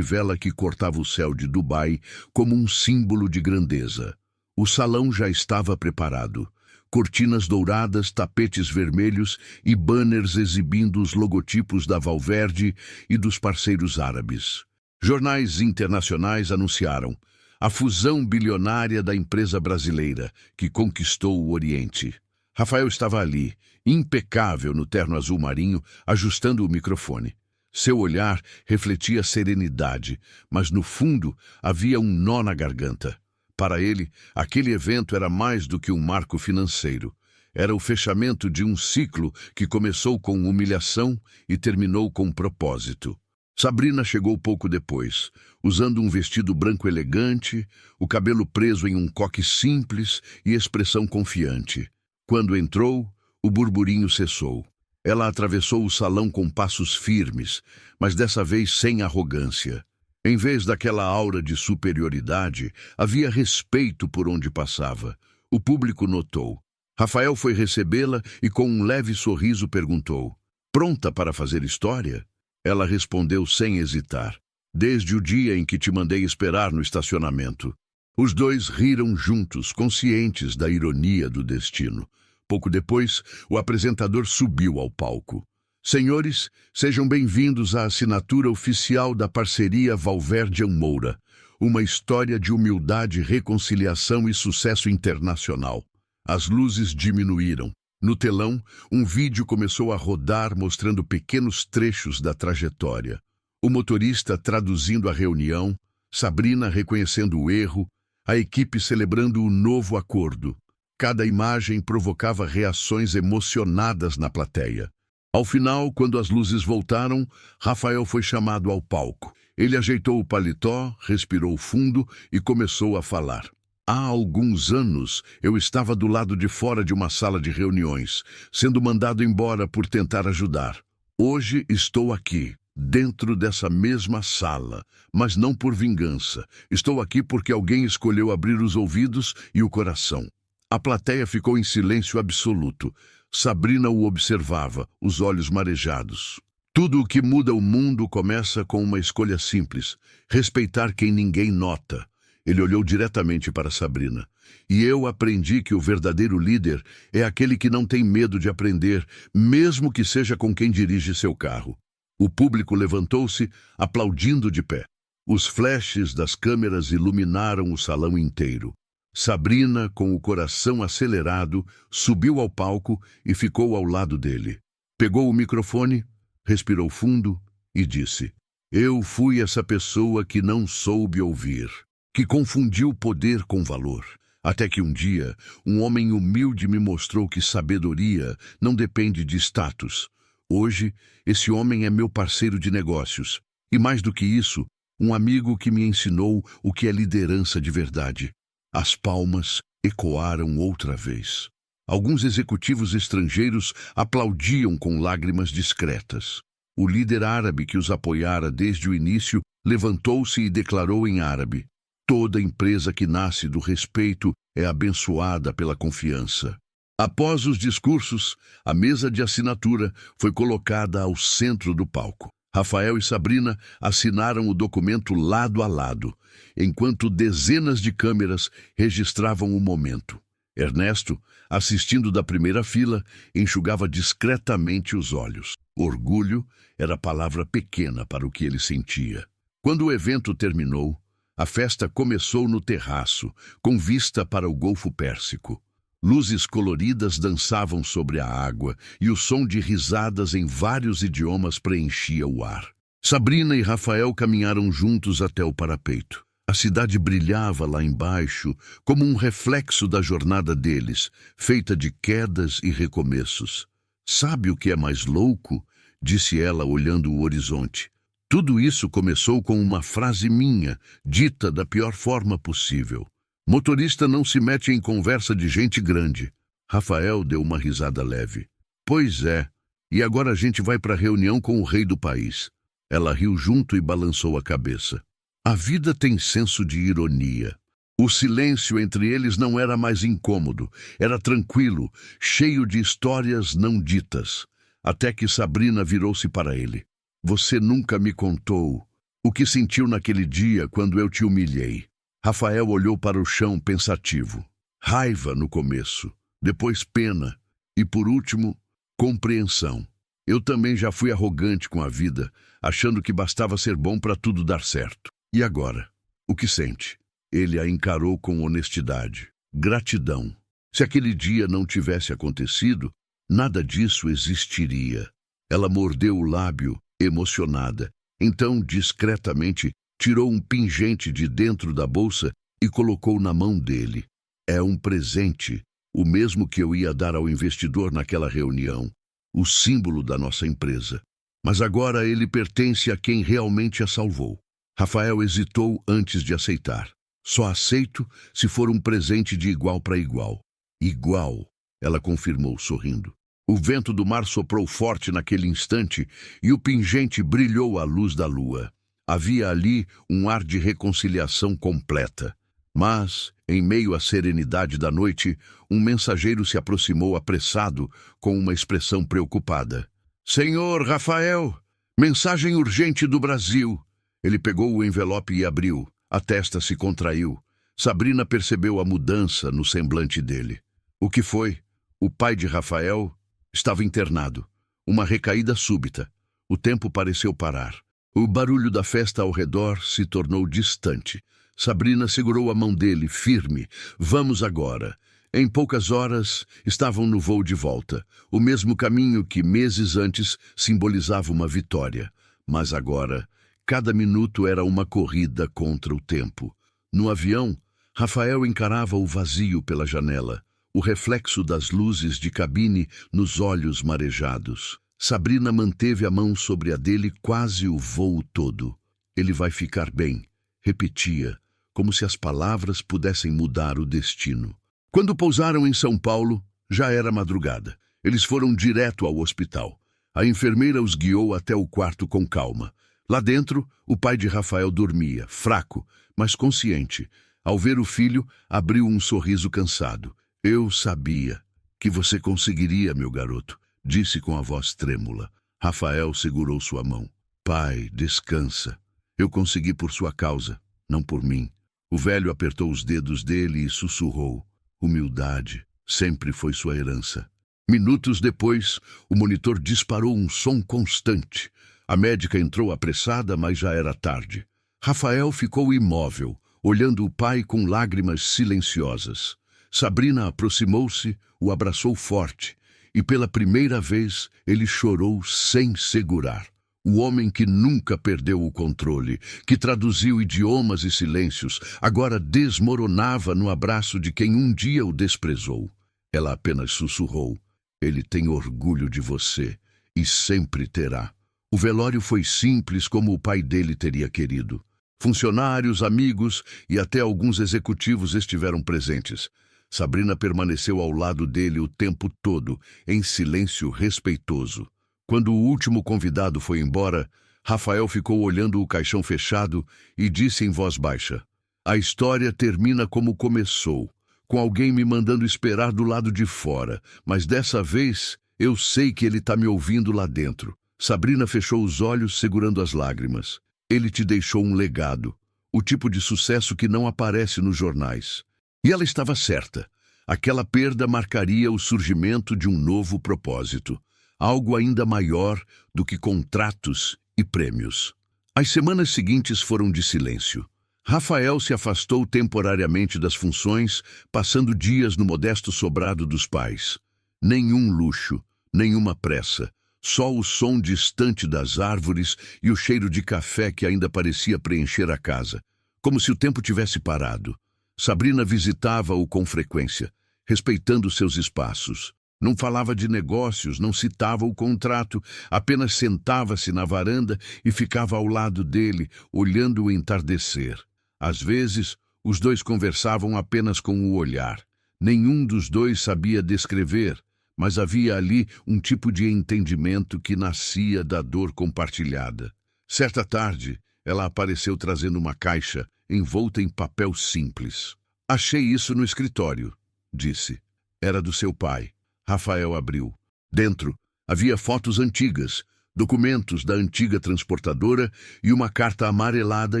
vela que cortava o céu de Dubai como um símbolo de grandeza. O salão já estava preparado. Cortinas douradas, tapetes vermelhos e banners exibindo os logotipos da Valverde e dos parceiros árabes. Jornais internacionais anunciaram a fusão bilionária da empresa brasileira que conquistou o Oriente. Rafael estava ali, impecável no terno azul marinho, ajustando o microfone. Seu olhar refletia serenidade, mas no fundo havia um nó na garganta. Para ele, aquele evento era mais do que um marco financeiro. Era o fechamento de um ciclo que começou com humilhação e terminou com propósito. Sabrina chegou pouco depois, usando um vestido branco elegante, o cabelo preso em um coque simples e expressão confiante. Quando entrou, o burburinho cessou. Ela atravessou o salão com passos firmes, mas dessa vez sem arrogância. Em vez daquela aura de superioridade, havia respeito por onde passava. O público notou. Rafael foi recebê-la e com um leve sorriso perguntou: "Pronta para fazer história?" Ela respondeu sem hesitar: "Desde o dia em que te mandei esperar no estacionamento." Os dois riram juntos, conscientes da ironia do destino. Pouco depois, o apresentador subiu ao palco. Senhores, sejam bem-vindos à assinatura oficial da parceria Valverde & Moura, uma história de humildade, reconciliação e sucesso internacional. As luzes diminuíram. No telão, um vídeo começou a rodar mostrando pequenos trechos da trajetória. O motorista traduzindo a reunião, Sabrina reconhecendo o erro, a equipe celebrando o novo acordo. Cada imagem provocava reações emocionadas na plateia. Ao final, quando as luzes voltaram, Rafael foi chamado ao palco. Ele ajeitou o paletó, respirou fundo e começou a falar. Há alguns anos, eu estava do lado de fora de uma sala de reuniões, sendo mandado embora por tentar ajudar. Hoje estou aqui, dentro dessa mesma sala, mas não por vingança. Estou aqui porque alguém escolheu abrir os ouvidos e o coração. A plateia ficou em silêncio absoluto. Sabrina o observava, os olhos marejados. Tudo o que muda o mundo começa com uma escolha simples: respeitar quem ninguém nota. Ele olhou diretamente para Sabrina. E eu aprendi que o verdadeiro líder é aquele que não tem medo de aprender, mesmo que seja com quem dirige seu carro. O público levantou-se, aplaudindo de pé. Os flashes das câmeras iluminaram o salão inteiro. Sabrina, com o coração acelerado, subiu ao palco e ficou ao lado dele. Pegou o microfone, respirou fundo e disse: Eu fui essa pessoa que não soube ouvir, que confundiu poder com valor. Até que um dia, um homem humilde me mostrou que sabedoria não depende de status. Hoje, esse homem é meu parceiro de negócios. E mais do que isso, um amigo que me ensinou o que é liderança de verdade. As palmas ecoaram outra vez. Alguns executivos estrangeiros aplaudiam com lágrimas discretas. O líder árabe que os apoiara desde o início levantou-se e declarou em árabe: Toda empresa que nasce do respeito é abençoada pela confiança. Após os discursos, a mesa de assinatura foi colocada ao centro do palco. Rafael e Sabrina assinaram o documento lado a lado, enquanto dezenas de câmeras registravam o momento. Ernesto, assistindo da primeira fila, enxugava discretamente os olhos. Orgulho era palavra pequena para o que ele sentia. Quando o evento terminou, a festa começou no terraço, com vista para o Golfo Pérsico. Luzes coloridas dançavam sobre a água e o som de risadas em vários idiomas preenchia o ar. Sabrina e Rafael caminharam juntos até o parapeito. A cidade brilhava lá embaixo como um reflexo da jornada deles, feita de quedas e recomeços. Sabe o que é mais louco? Disse ela, olhando o horizonte. Tudo isso começou com uma frase minha, dita da pior forma possível. Motorista não se mete em conversa de gente grande. Rafael deu uma risada leve. Pois é, e agora a gente vai para a reunião com o rei do país. Ela riu junto e balançou a cabeça. A vida tem senso de ironia. O silêncio entre eles não era mais incômodo, era tranquilo, cheio de histórias não ditas. Até que Sabrina virou-se para ele. Você nunca me contou o que sentiu naquele dia quando eu te humilhei. Rafael olhou para o chão pensativo. Raiva no começo, depois pena e, por último, compreensão. Eu também já fui arrogante com a vida, achando que bastava ser bom para tudo dar certo. E agora? O que sente? Ele a encarou com honestidade. Gratidão. Se aquele dia não tivesse acontecido, nada disso existiria. Ela mordeu o lábio, emocionada. Então, discretamente, tirou um pingente de dentro da bolsa e colocou na mão dele. É um presente, o mesmo que eu ia dar ao investidor naquela reunião, o símbolo da nossa empresa. Mas agora ele pertence a quem realmente a salvou. Rafael hesitou antes de aceitar. Só aceito se for um presente de igual para igual. Igual, ela confirmou, sorrindo. O vento do mar soprou forte naquele instante e o pingente brilhou à luz da lua. Havia ali um ar de reconciliação completa. Mas, em meio à serenidade da noite, um mensageiro se aproximou apressado, com uma expressão preocupada. Senhor Rafael, mensagem urgente do Brasil. Ele pegou o envelope e abriu. A testa se contraiu. Sabrina percebeu a mudança no semblante dele. O que foi? O pai de Rafael estava internado. Uma recaída súbita. O tempo pareceu parar. O barulho da festa ao redor se tornou distante. Sabrina segurou a mão dele, firme. Vamos agora. Em poucas horas, estavam no voo de volta. O mesmo caminho que meses antes simbolizava uma vitória. Mas agora, cada minuto era uma corrida contra o tempo. No avião, Rafael encarava o vazio pela janela, o reflexo das luzes de cabine nos olhos marejados. Sabrina manteve a mão sobre a dele quase o voo todo. Ele vai ficar bem, repetia, como se as palavras pudessem mudar o destino. Quando pousaram em São Paulo, já era madrugada. Eles foram direto ao hospital. A enfermeira os guiou até o quarto com calma. Lá dentro, o pai de Rafael dormia, fraco, mas consciente. Ao ver o filho, abriu um sorriso cansado. Eu sabia que você conseguiria, meu garoto, disse com a voz trêmula. Rafael segurou sua mão. Pai, descansa. Eu consegui por sua causa, não por mim. O velho apertou os dedos dele e sussurrou. Humildade sempre foi sua herança. Minutos depois, o monitor disparou um som constante. A médica entrou apressada, mas já era tarde. Rafael ficou imóvel, olhando o pai com lágrimas silenciosas. Sabrina aproximou-se, o abraçou forte, e pela primeira vez ele chorou sem segurar. O homem que nunca perdeu o controle, que traduziu idiomas e silêncios, agora desmoronava no abraço de quem um dia o desprezou. Ela apenas sussurrou. Ele tem orgulho de você, e sempre terá. O velório foi simples como o pai dele teria querido. Funcionários, amigos e até alguns executivos estiveram presentes. Sabrina permaneceu ao lado dele o tempo todo, em silêncio respeitoso. Quando o último convidado foi embora, Rafael ficou olhando o caixão fechado e disse em voz baixa: A história termina como começou, com alguém me mandando esperar do lado de fora, mas dessa vez eu sei que ele está me ouvindo lá dentro. Sabrina fechou os olhos, segurando as lágrimas. Ele te deixou um legado, o tipo de sucesso que não aparece nos jornais. E ela estava certa. Aquela perda marcaria o surgimento de um novo propósito. Algo ainda maior do que contratos e prêmios. As semanas seguintes foram de silêncio. Rafael se afastou temporariamente das funções, passando dias no modesto sobrado dos pais. Nenhum luxo, nenhuma pressa, só o som distante das árvores e o cheiro de café que ainda parecia preencher a casa, como se o tempo tivesse parado. Sabrina visitava-o com frequência, respeitando seus espaços. Não falava de negócios, não citava o contrato, apenas sentava-se na varanda e ficava ao lado dele, olhando o entardecer. Às vezes, os dois conversavam apenas com o olhar. Nenhum dos dois sabia descrever, mas havia ali um tipo de entendimento que nascia da dor compartilhada. Certa tarde, ela apareceu trazendo uma caixa envolta em papel simples. Achei isso no escritório, disse. Era do seu pai. Rafael abriu. Dentro, havia fotos antigas, documentos da antiga transportadora e uma carta amarelada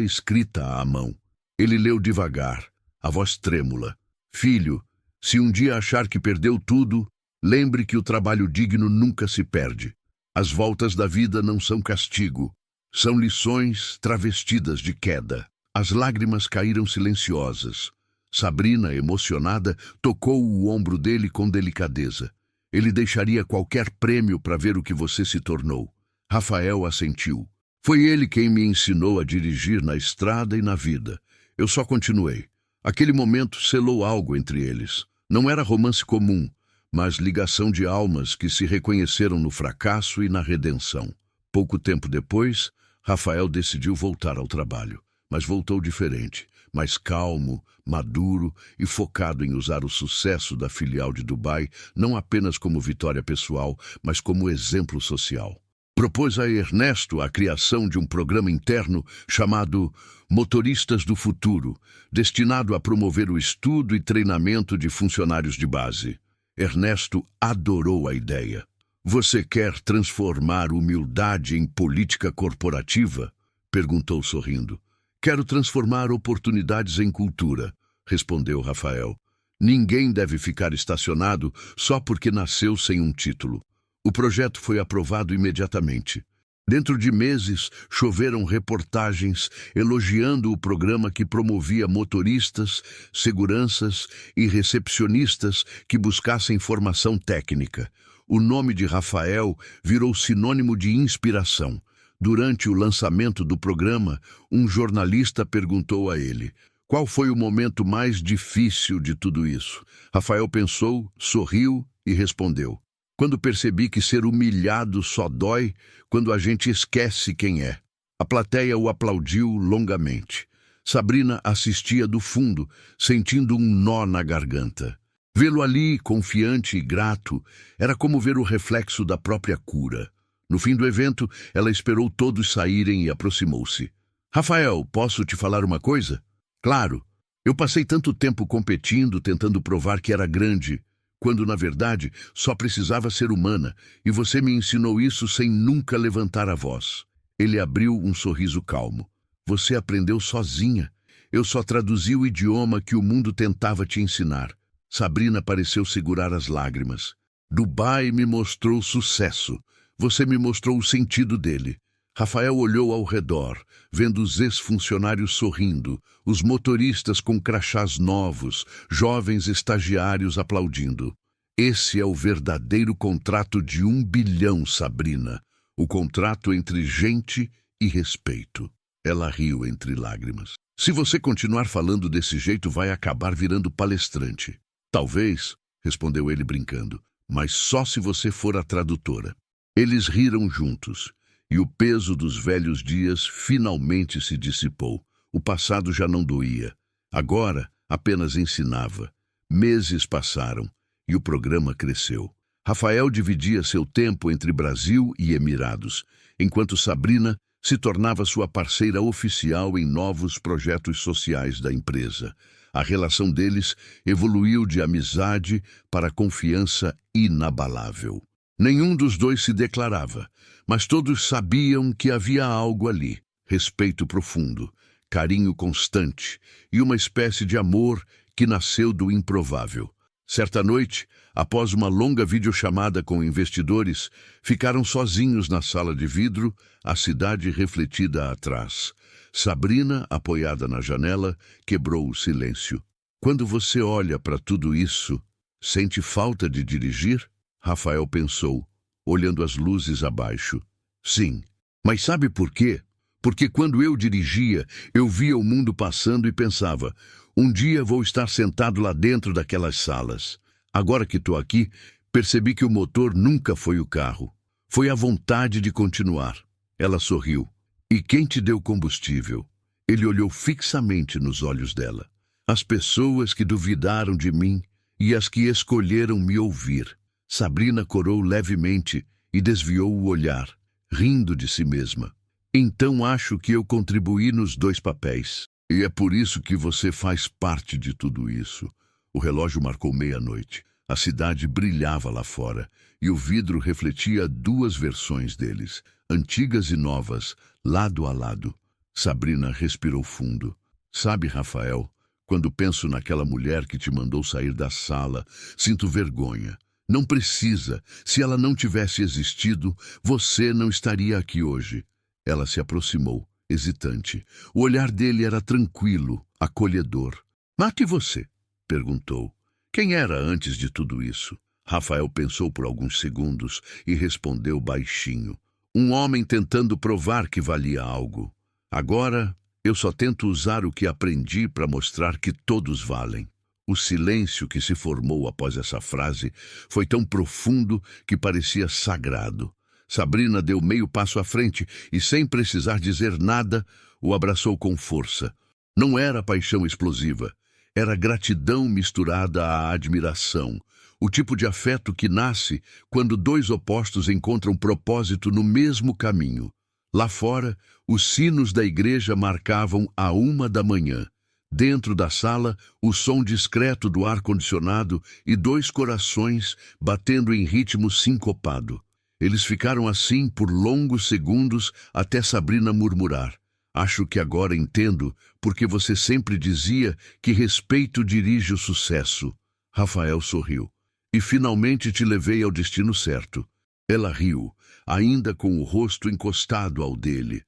escrita à mão. Ele leu devagar, a voz trêmula. Filho, se um dia achar que perdeu tudo, lembre que o trabalho digno nunca se perde. As voltas da vida não são castigo, são lições travestidas de queda. As lágrimas caíram silenciosas. Sabrina, emocionada, tocou o ombro dele com delicadeza. Ele deixaria qualquer prêmio para ver o que você se tornou. Rafael assentiu. Foi ele quem me ensinou a dirigir na estrada e na vida. Eu só continuei. Aquele momento selou algo entre eles. Não era romance comum, mas ligação de almas que se reconheceram no fracasso e na redenção. Pouco tempo depois, Rafael decidiu voltar ao trabalho, mas voltou diferente. Mais calmo, maduro e focado em usar o sucesso da filial de Dubai não apenas como vitória pessoal, mas como exemplo social. Propôs a Ernesto a criação de um programa interno chamado Motoristas do Futuro, destinado a promover o estudo e treinamento de funcionários de base. Ernesto adorou a ideia. Você quer transformar humildade em política corporativa? Perguntou sorrindo. Quero transformar oportunidades em cultura, respondeu Rafael. Ninguém deve ficar estacionado só porque nasceu sem um título. O projeto foi aprovado imediatamente. Dentro de meses, choveram reportagens elogiando o programa que promovia motoristas, seguranças e recepcionistas que buscassem formação técnica. O nome de Rafael virou sinônimo de inspiração. Durante o lançamento do programa, um jornalista perguntou a ele: qual foi o momento mais difícil de tudo isso? Rafael pensou, sorriu e respondeu: quando percebi que ser humilhado só dói quando a gente esquece quem é. A plateia o aplaudiu longamente. Sabrina assistia do fundo, sentindo um nó na garganta. Vê-lo ali, confiante e grato, era como ver o reflexo da própria cura. No fim do evento, ela esperou todos saírem e aproximou-se. Rafael, posso te falar uma coisa? Claro. Eu passei tanto tempo competindo, tentando provar que era grande, quando, na verdade, só precisava ser humana, e você me ensinou isso sem nunca levantar a voz. Ele abriu um sorriso calmo. Você aprendeu sozinha. Eu só traduzi o idioma que o mundo tentava te ensinar. Sabrina pareceu segurar as lágrimas. Dubai me mostrou sucesso. Você me mostrou o sentido dele. Rafael olhou ao redor, vendo os ex-funcionários sorrindo, os motoristas com crachás novos, jovens estagiários aplaudindo. Esse é o verdadeiro contrato de 1 bilhão, Sabrina. O contrato entre gente e respeito. Ela riu entre lágrimas. Se você continuar falando desse jeito, vai acabar virando palestrante. Talvez, respondeu ele brincando, mas só se você for a tradutora. Eles riram juntos. E o peso dos velhos dias finalmente se dissipou. O passado já não doía. Agora apenas ensinava. Meses passaram e o programa cresceu. Rafael dividia seu tempo entre Brasil e Emirados, enquanto Sabrina se tornava sua parceira oficial em novos projetos sociais da empresa. A relação deles evoluiu de amizade para confiança inabalável. Nenhum dos dois se declarava, mas todos sabiam que havia algo ali, respeito profundo, carinho constante e uma espécie de amor que nasceu do improvável. Certa noite, após uma longa videochamada com investidores, ficaram sozinhos na sala de vidro, a cidade refletida atrás. Sabrina, apoiada na janela, quebrou o silêncio. Quando você olha para tudo isso, sente falta de dirigir? Rafael pensou, olhando as luzes abaixo. Sim, mas sabe por quê? Porque quando eu dirigia, eu via o mundo passando e pensava, um dia vou estar sentado lá dentro daquelas salas. Agora que estou aqui, percebi que o motor nunca foi o carro. Foi a vontade de continuar. Ela sorriu. E quem te deu combustível? Ele olhou fixamente nos olhos dela. As pessoas que duvidaram de mim e as que escolheram me ouvir. Sabrina corou levemente e desviou o olhar, rindo de si mesma. Então acho que eu contribuí nos 2 papéis. E é por isso que você faz parte de tudo isso. O relógio marcou 00:30. A cidade brilhava lá fora e o vidro refletia 2 versões deles, antigas e novas, lado a lado. Sabrina respirou fundo. Sabe, Rafael, quando penso naquela mulher que te mandou sair da sala, sinto vergonha. Não precisa. Se ela não tivesse existido, você não estaria aqui hoje. Ela se aproximou, hesitante. O olhar dele era tranquilo, acolhedor. Mas e você? Perguntou. Quem era antes de tudo isso? Rafael pensou por alguns segundos e respondeu baixinho. Um homem tentando provar que valia algo. Agora, eu só tento usar o que aprendi para mostrar que todos valem. O silêncio que se formou após essa frase foi tão profundo que parecia sagrado. Sabrina deu meio passo à frente e, sem precisar dizer nada, o abraçou com força. Não era paixão explosiva, era gratidão misturada à admiração, o tipo de afeto que nasce quando 2 opostos encontram propósito no mesmo caminho. Lá fora, os sinos da igreja marcavam a 1h. Dentro da sala, o som discreto do ar-condicionado e 2 corações batendo em ritmo sincopado. Eles ficaram assim por longos segundos até Sabrina murmurar. Acho que agora entendo porque você sempre dizia que respeito dirige o sucesso. Rafael sorriu. E finalmente te levei ao destino certo. Ela riu, ainda com o rosto encostado ao dele.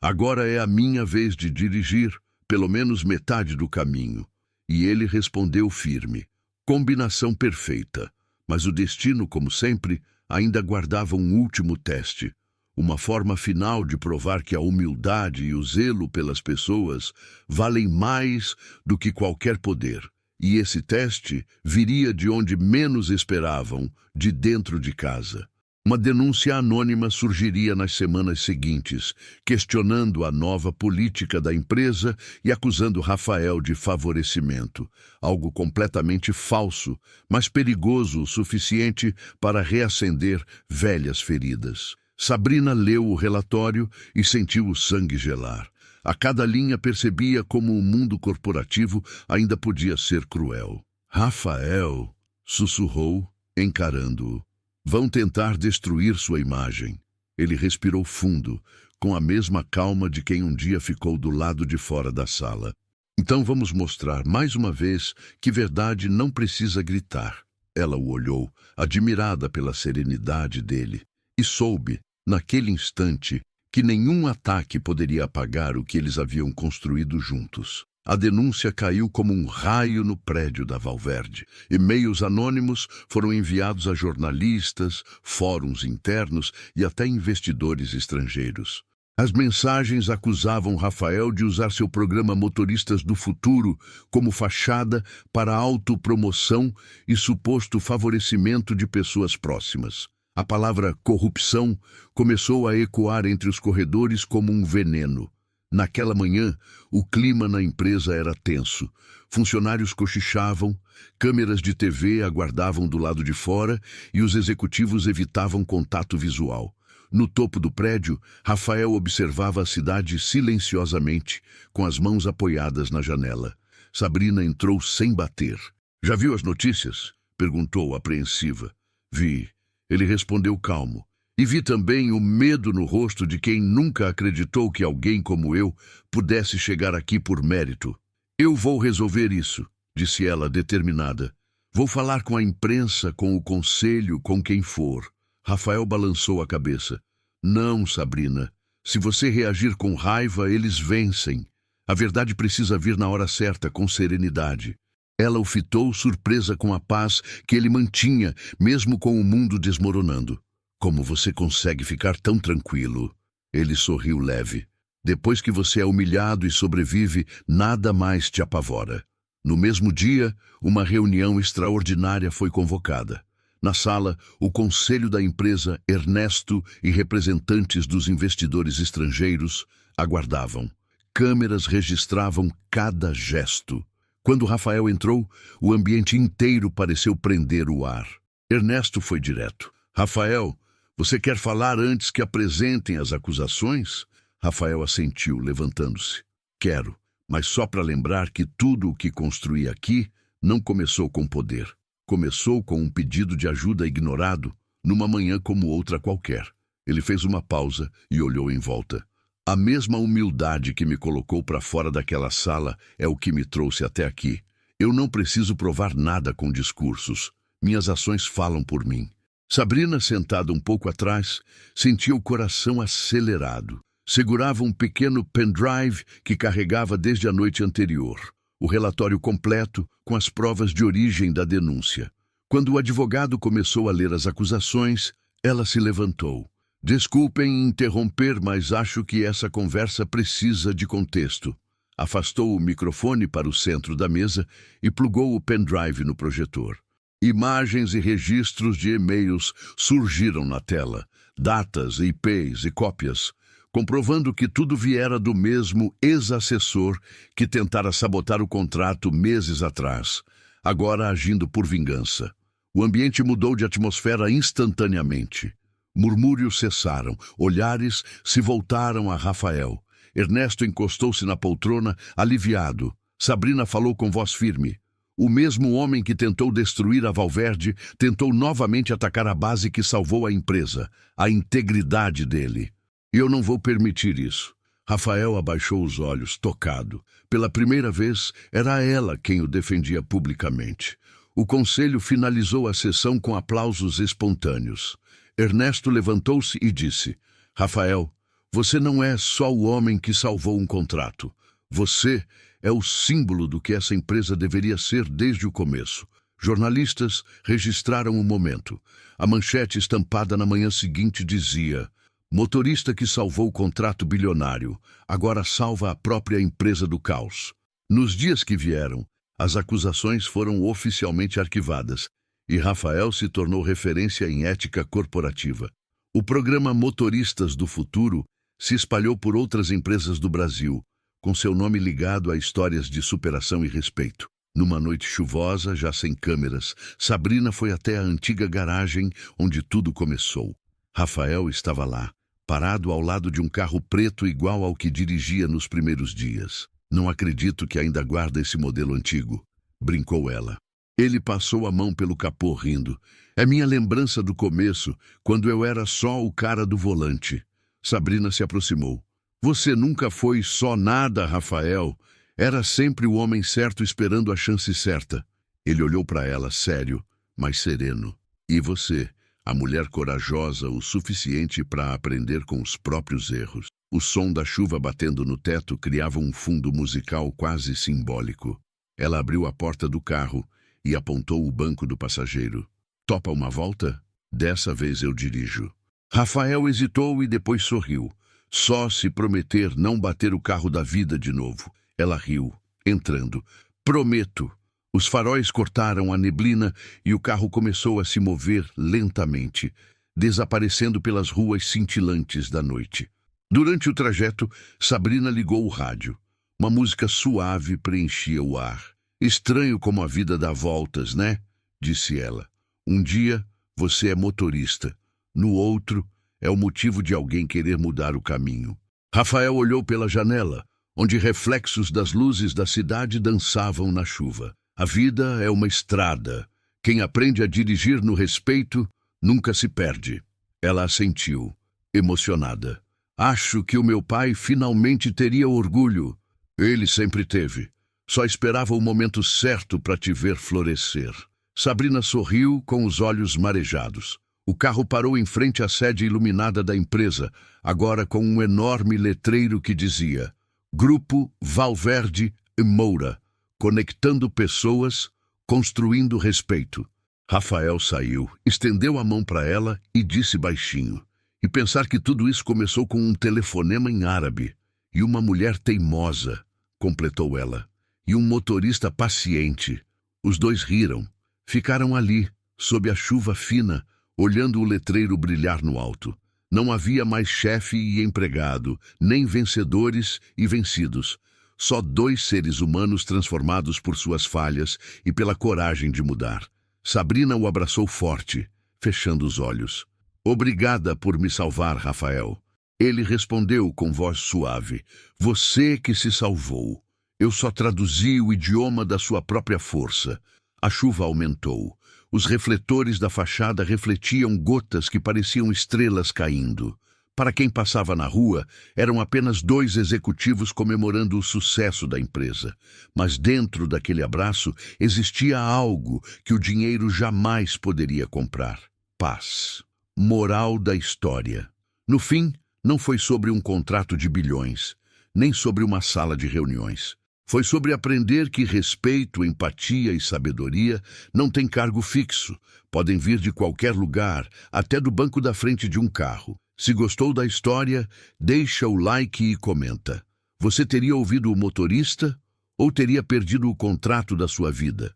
Agora é a minha vez de dirigir. Pelo menos metade do caminho. E ele respondeu firme. Combinação perfeita. Mas o destino, como sempre, ainda guardava um último teste. Uma forma final de provar que a humildade e o zelo pelas pessoas valem mais do que qualquer poder. E esse teste viria de onde menos esperavam, de dentro de casa. Uma denúncia anônima surgiria nas semanas seguintes, questionando a nova política da empresa e acusando Rafael de favorecimento, algo completamente falso, mas perigoso o suficiente para reacender velhas feridas. Sabrina leu o relatório e sentiu o sangue gelar. A cada linha percebia como o mundo corporativo ainda podia ser cruel. Rafael, sussurrou, encarando-o. Vão tentar destruir sua imagem. Ele respirou fundo, com a mesma calma de quem um dia ficou do lado de fora da sala. Então vamos mostrar mais uma vez que verdade não precisa gritar. Ela o olhou, admirada pela serenidade dele, e soube, naquele instante, que nenhum ataque poderia apagar o que eles haviam construído juntos. A denúncia caiu como um raio no prédio da Valverde. E-mails anônimos foram enviados a jornalistas, fóruns internos e até investidores estrangeiros. As mensagens acusavam Rafael de usar seu programa Motoristas do Futuro como fachada para autopromoção e suposto favorecimento de pessoas próximas. A palavra corrupção começou a ecoar entre os corredores como um veneno. Naquela manhã, o clima na empresa era tenso. Funcionários cochichavam, câmeras de TV aguardavam do lado de fora e os executivos evitavam contato visual. No topo do prédio, Rafael observava a cidade silenciosamente, com as mãos apoiadas na janela. Sabrina entrou sem bater. "Já viu as notícias?" perguntou apreensiva. "Vi." Ele respondeu calmo. "E vi também o medo no rosto de quem nunca acreditou que alguém como eu pudesse chegar aqui por mérito." "Eu vou resolver isso", disse ela determinada. "Vou falar com a imprensa, com o conselho, com quem for." Rafael balançou a cabeça. "Não, Sabrina. Se você reagir com raiva, eles vencem. A verdade precisa vir na hora certa, com serenidade." Ela o fitou, surpresa com a paz que ele mantinha, mesmo com o mundo desmoronando. "Como você consegue ficar tão tranquilo?" Ele sorriu leve. "Depois que você é humilhado e sobrevive, nada mais te apavora." No mesmo dia, uma reunião extraordinária foi convocada. Na sala, o conselho da empresa, Ernesto e representantes dos investidores estrangeiros aguardavam. Câmeras registravam cada gesto. Quando Rafael entrou, o ambiente inteiro pareceu prender o ar. Ernesto foi direto. "Rafael, você quer falar antes que apresentem as acusações?" Rafael assentiu, levantando-se. "Quero, mas só para lembrar que tudo o que construí aqui não começou com poder. Começou com um pedido de ajuda ignorado, numa manhã como outra qualquer." Ele fez uma pausa e olhou em volta. "A mesma humildade que me colocou para fora daquela sala é o que me trouxe até aqui. Eu não preciso provar nada com discursos. Minhas ações falam por mim." Sabrina, sentada um pouco atrás, sentia o coração acelerado. Segurava um pequeno pendrive que carregava desde a noite anterior. O relatório completo, com as provas de origem da denúncia. Quando o advogado começou a ler as acusações, ela se levantou. "Desculpem interromper, mas acho que essa conversa precisa de contexto." Afastou o microfone para o centro da mesa e plugou o pendrive no projetor. Imagens e registros de e-mails surgiram na tela, datas, IPs e cópias, comprovando que tudo viera do mesmo ex-assessor que tentara sabotar o contrato meses atrás, agora agindo por vingança. O ambiente mudou de atmosfera instantaneamente. Murmúrios cessaram, olhares se voltaram a Rafael. Ernesto encostou-se na poltrona, aliviado. Sabrina falou com voz firme. "O mesmo homem que tentou destruir a Valverde tentou novamente atacar a base que salvou a empresa, a integridade dele. E eu não vou permitir isso." Rafael abaixou os olhos, tocado. Pela primeira vez, era ela quem o defendia publicamente. O conselho finalizou a sessão com aplausos espontâneos. Ernesto levantou-se e disse: "Rafael, você não é só o homem que salvou um contrato. Você é o símbolo do que essa empresa deveria ser desde o começo." Jornalistas registraram o momento. A manchete estampada na manhã seguinte dizia: "Motorista que salvou o contrato bilionário, agora salva a própria empresa do caos." Nos dias que vieram, as acusações foram oficialmente arquivadas e Rafael se tornou referência em ética corporativa. O programa Motoristas do Futuro se espalhou por outras empresas do Brasil, com seu nome ligado a histórias de superação e respeito. Numa noite chuvosa, já sem câmeras, Sabrina foi até a antiga garagem onde tudo começou. Rafael estava lá, parado ao lado de um carro preto igual ao que dirigia nos primeiros dias. Não acredito que ainda guarda esse modelo antigo, brincou ela. Ele passou a mão pelo capô rindo. É minha lembrança do começo, quando eu era só o cara do volante. Sabrina se aproximou. Você nunca foi só nada, Rafael. Era sempre o homem certo esperando a chance certa. Ele olhou para ela, sério, mas sereno. E você, a mulher corajosa o suficiente para aprender com os próprios erros. O som da chuva batendo no teto criava um fundo musical quase simbólico. Ela abriu a porta do carro e apontou o banco do passageiro. Topa uma volta? Dessa vez eu dirijo. Rafael hesitou e depois sorriu. Só se prometer não bater o carro da vida de novo. Ela riu, entrando. Prometo. Os faróis cortaram a neblina e o carro começou a se mover lentamente, desaparecendo pelas ruas cintilantes da noite. Durante o trajeto, Sabrina ligou o rádio. Uma música suave preenchia o ar. Estranho como a vida dá voltas, né? Disse ela. Um dia, você é motorista. No outro, é o motivo de alguém querer mudar o caminho. Rafael olhou pela janela, onde reflexos das luzes da cidade dançavam na chuva. A vida é uma estrada. Quem aprende a dirigir no respeito, nunca se perde. Ela assentiu, emocionada. Acho que o meu pai finalmente teria orgulho. Ele sempre teve. Só esperava o momento certo para te ver florescer. Sabrina sorriu com os olhos marejados. O carro parou em frente à sede iluminada da empresa, agora com um enorme letreiro que dizia Grupo Valverde e Moura, conectando pessoas, construindo respeito. Rafael saiu, estendeu a mão para ela e disse baixinho. E pensar que tudo isso começou com um telefonema em árabe. E uma mulher teimosa, completou ela. E um motorista paciente. Os dois riram. Ficaram ali, sob a chuva fina, olhando o letreiro brilhar no alto. Não havia mais chefe e empregado, nem vencedores e vencidos. Só dois seres humanos transformados por suas falhas e pela coragem de mudar. Sabrina o abraçou forte, fechando os olhos. Obrigada por me salvar, Rafael. Ele respondeu com voz suave. Você que se salvou. Eu só traduzi o idioma da sua própria força. A chuva aumentou. Os refletores da fachada refletiam gotas que pareciam estrelas caindo. Para quem passava na rua, eram apenas dois executivos comemorando o sucesso da empresa. Mas dentro daquele abraço existia algo que o dinheiro jamais poderia comprar. Paz. Moral da história. No fim, não foi sobre um contrato de bilhões, nem sobre uma sala de reuniões. Foi sobre aprender que respeito, empatia e sabedoria não têm cargo fixo. Podem vir de qualquer lugar, até do banco da frente de um carro. Se gostou da história, deixa o like e comenta. Você teria ouvido o motorista ou teria perdido o contrato da sua vida?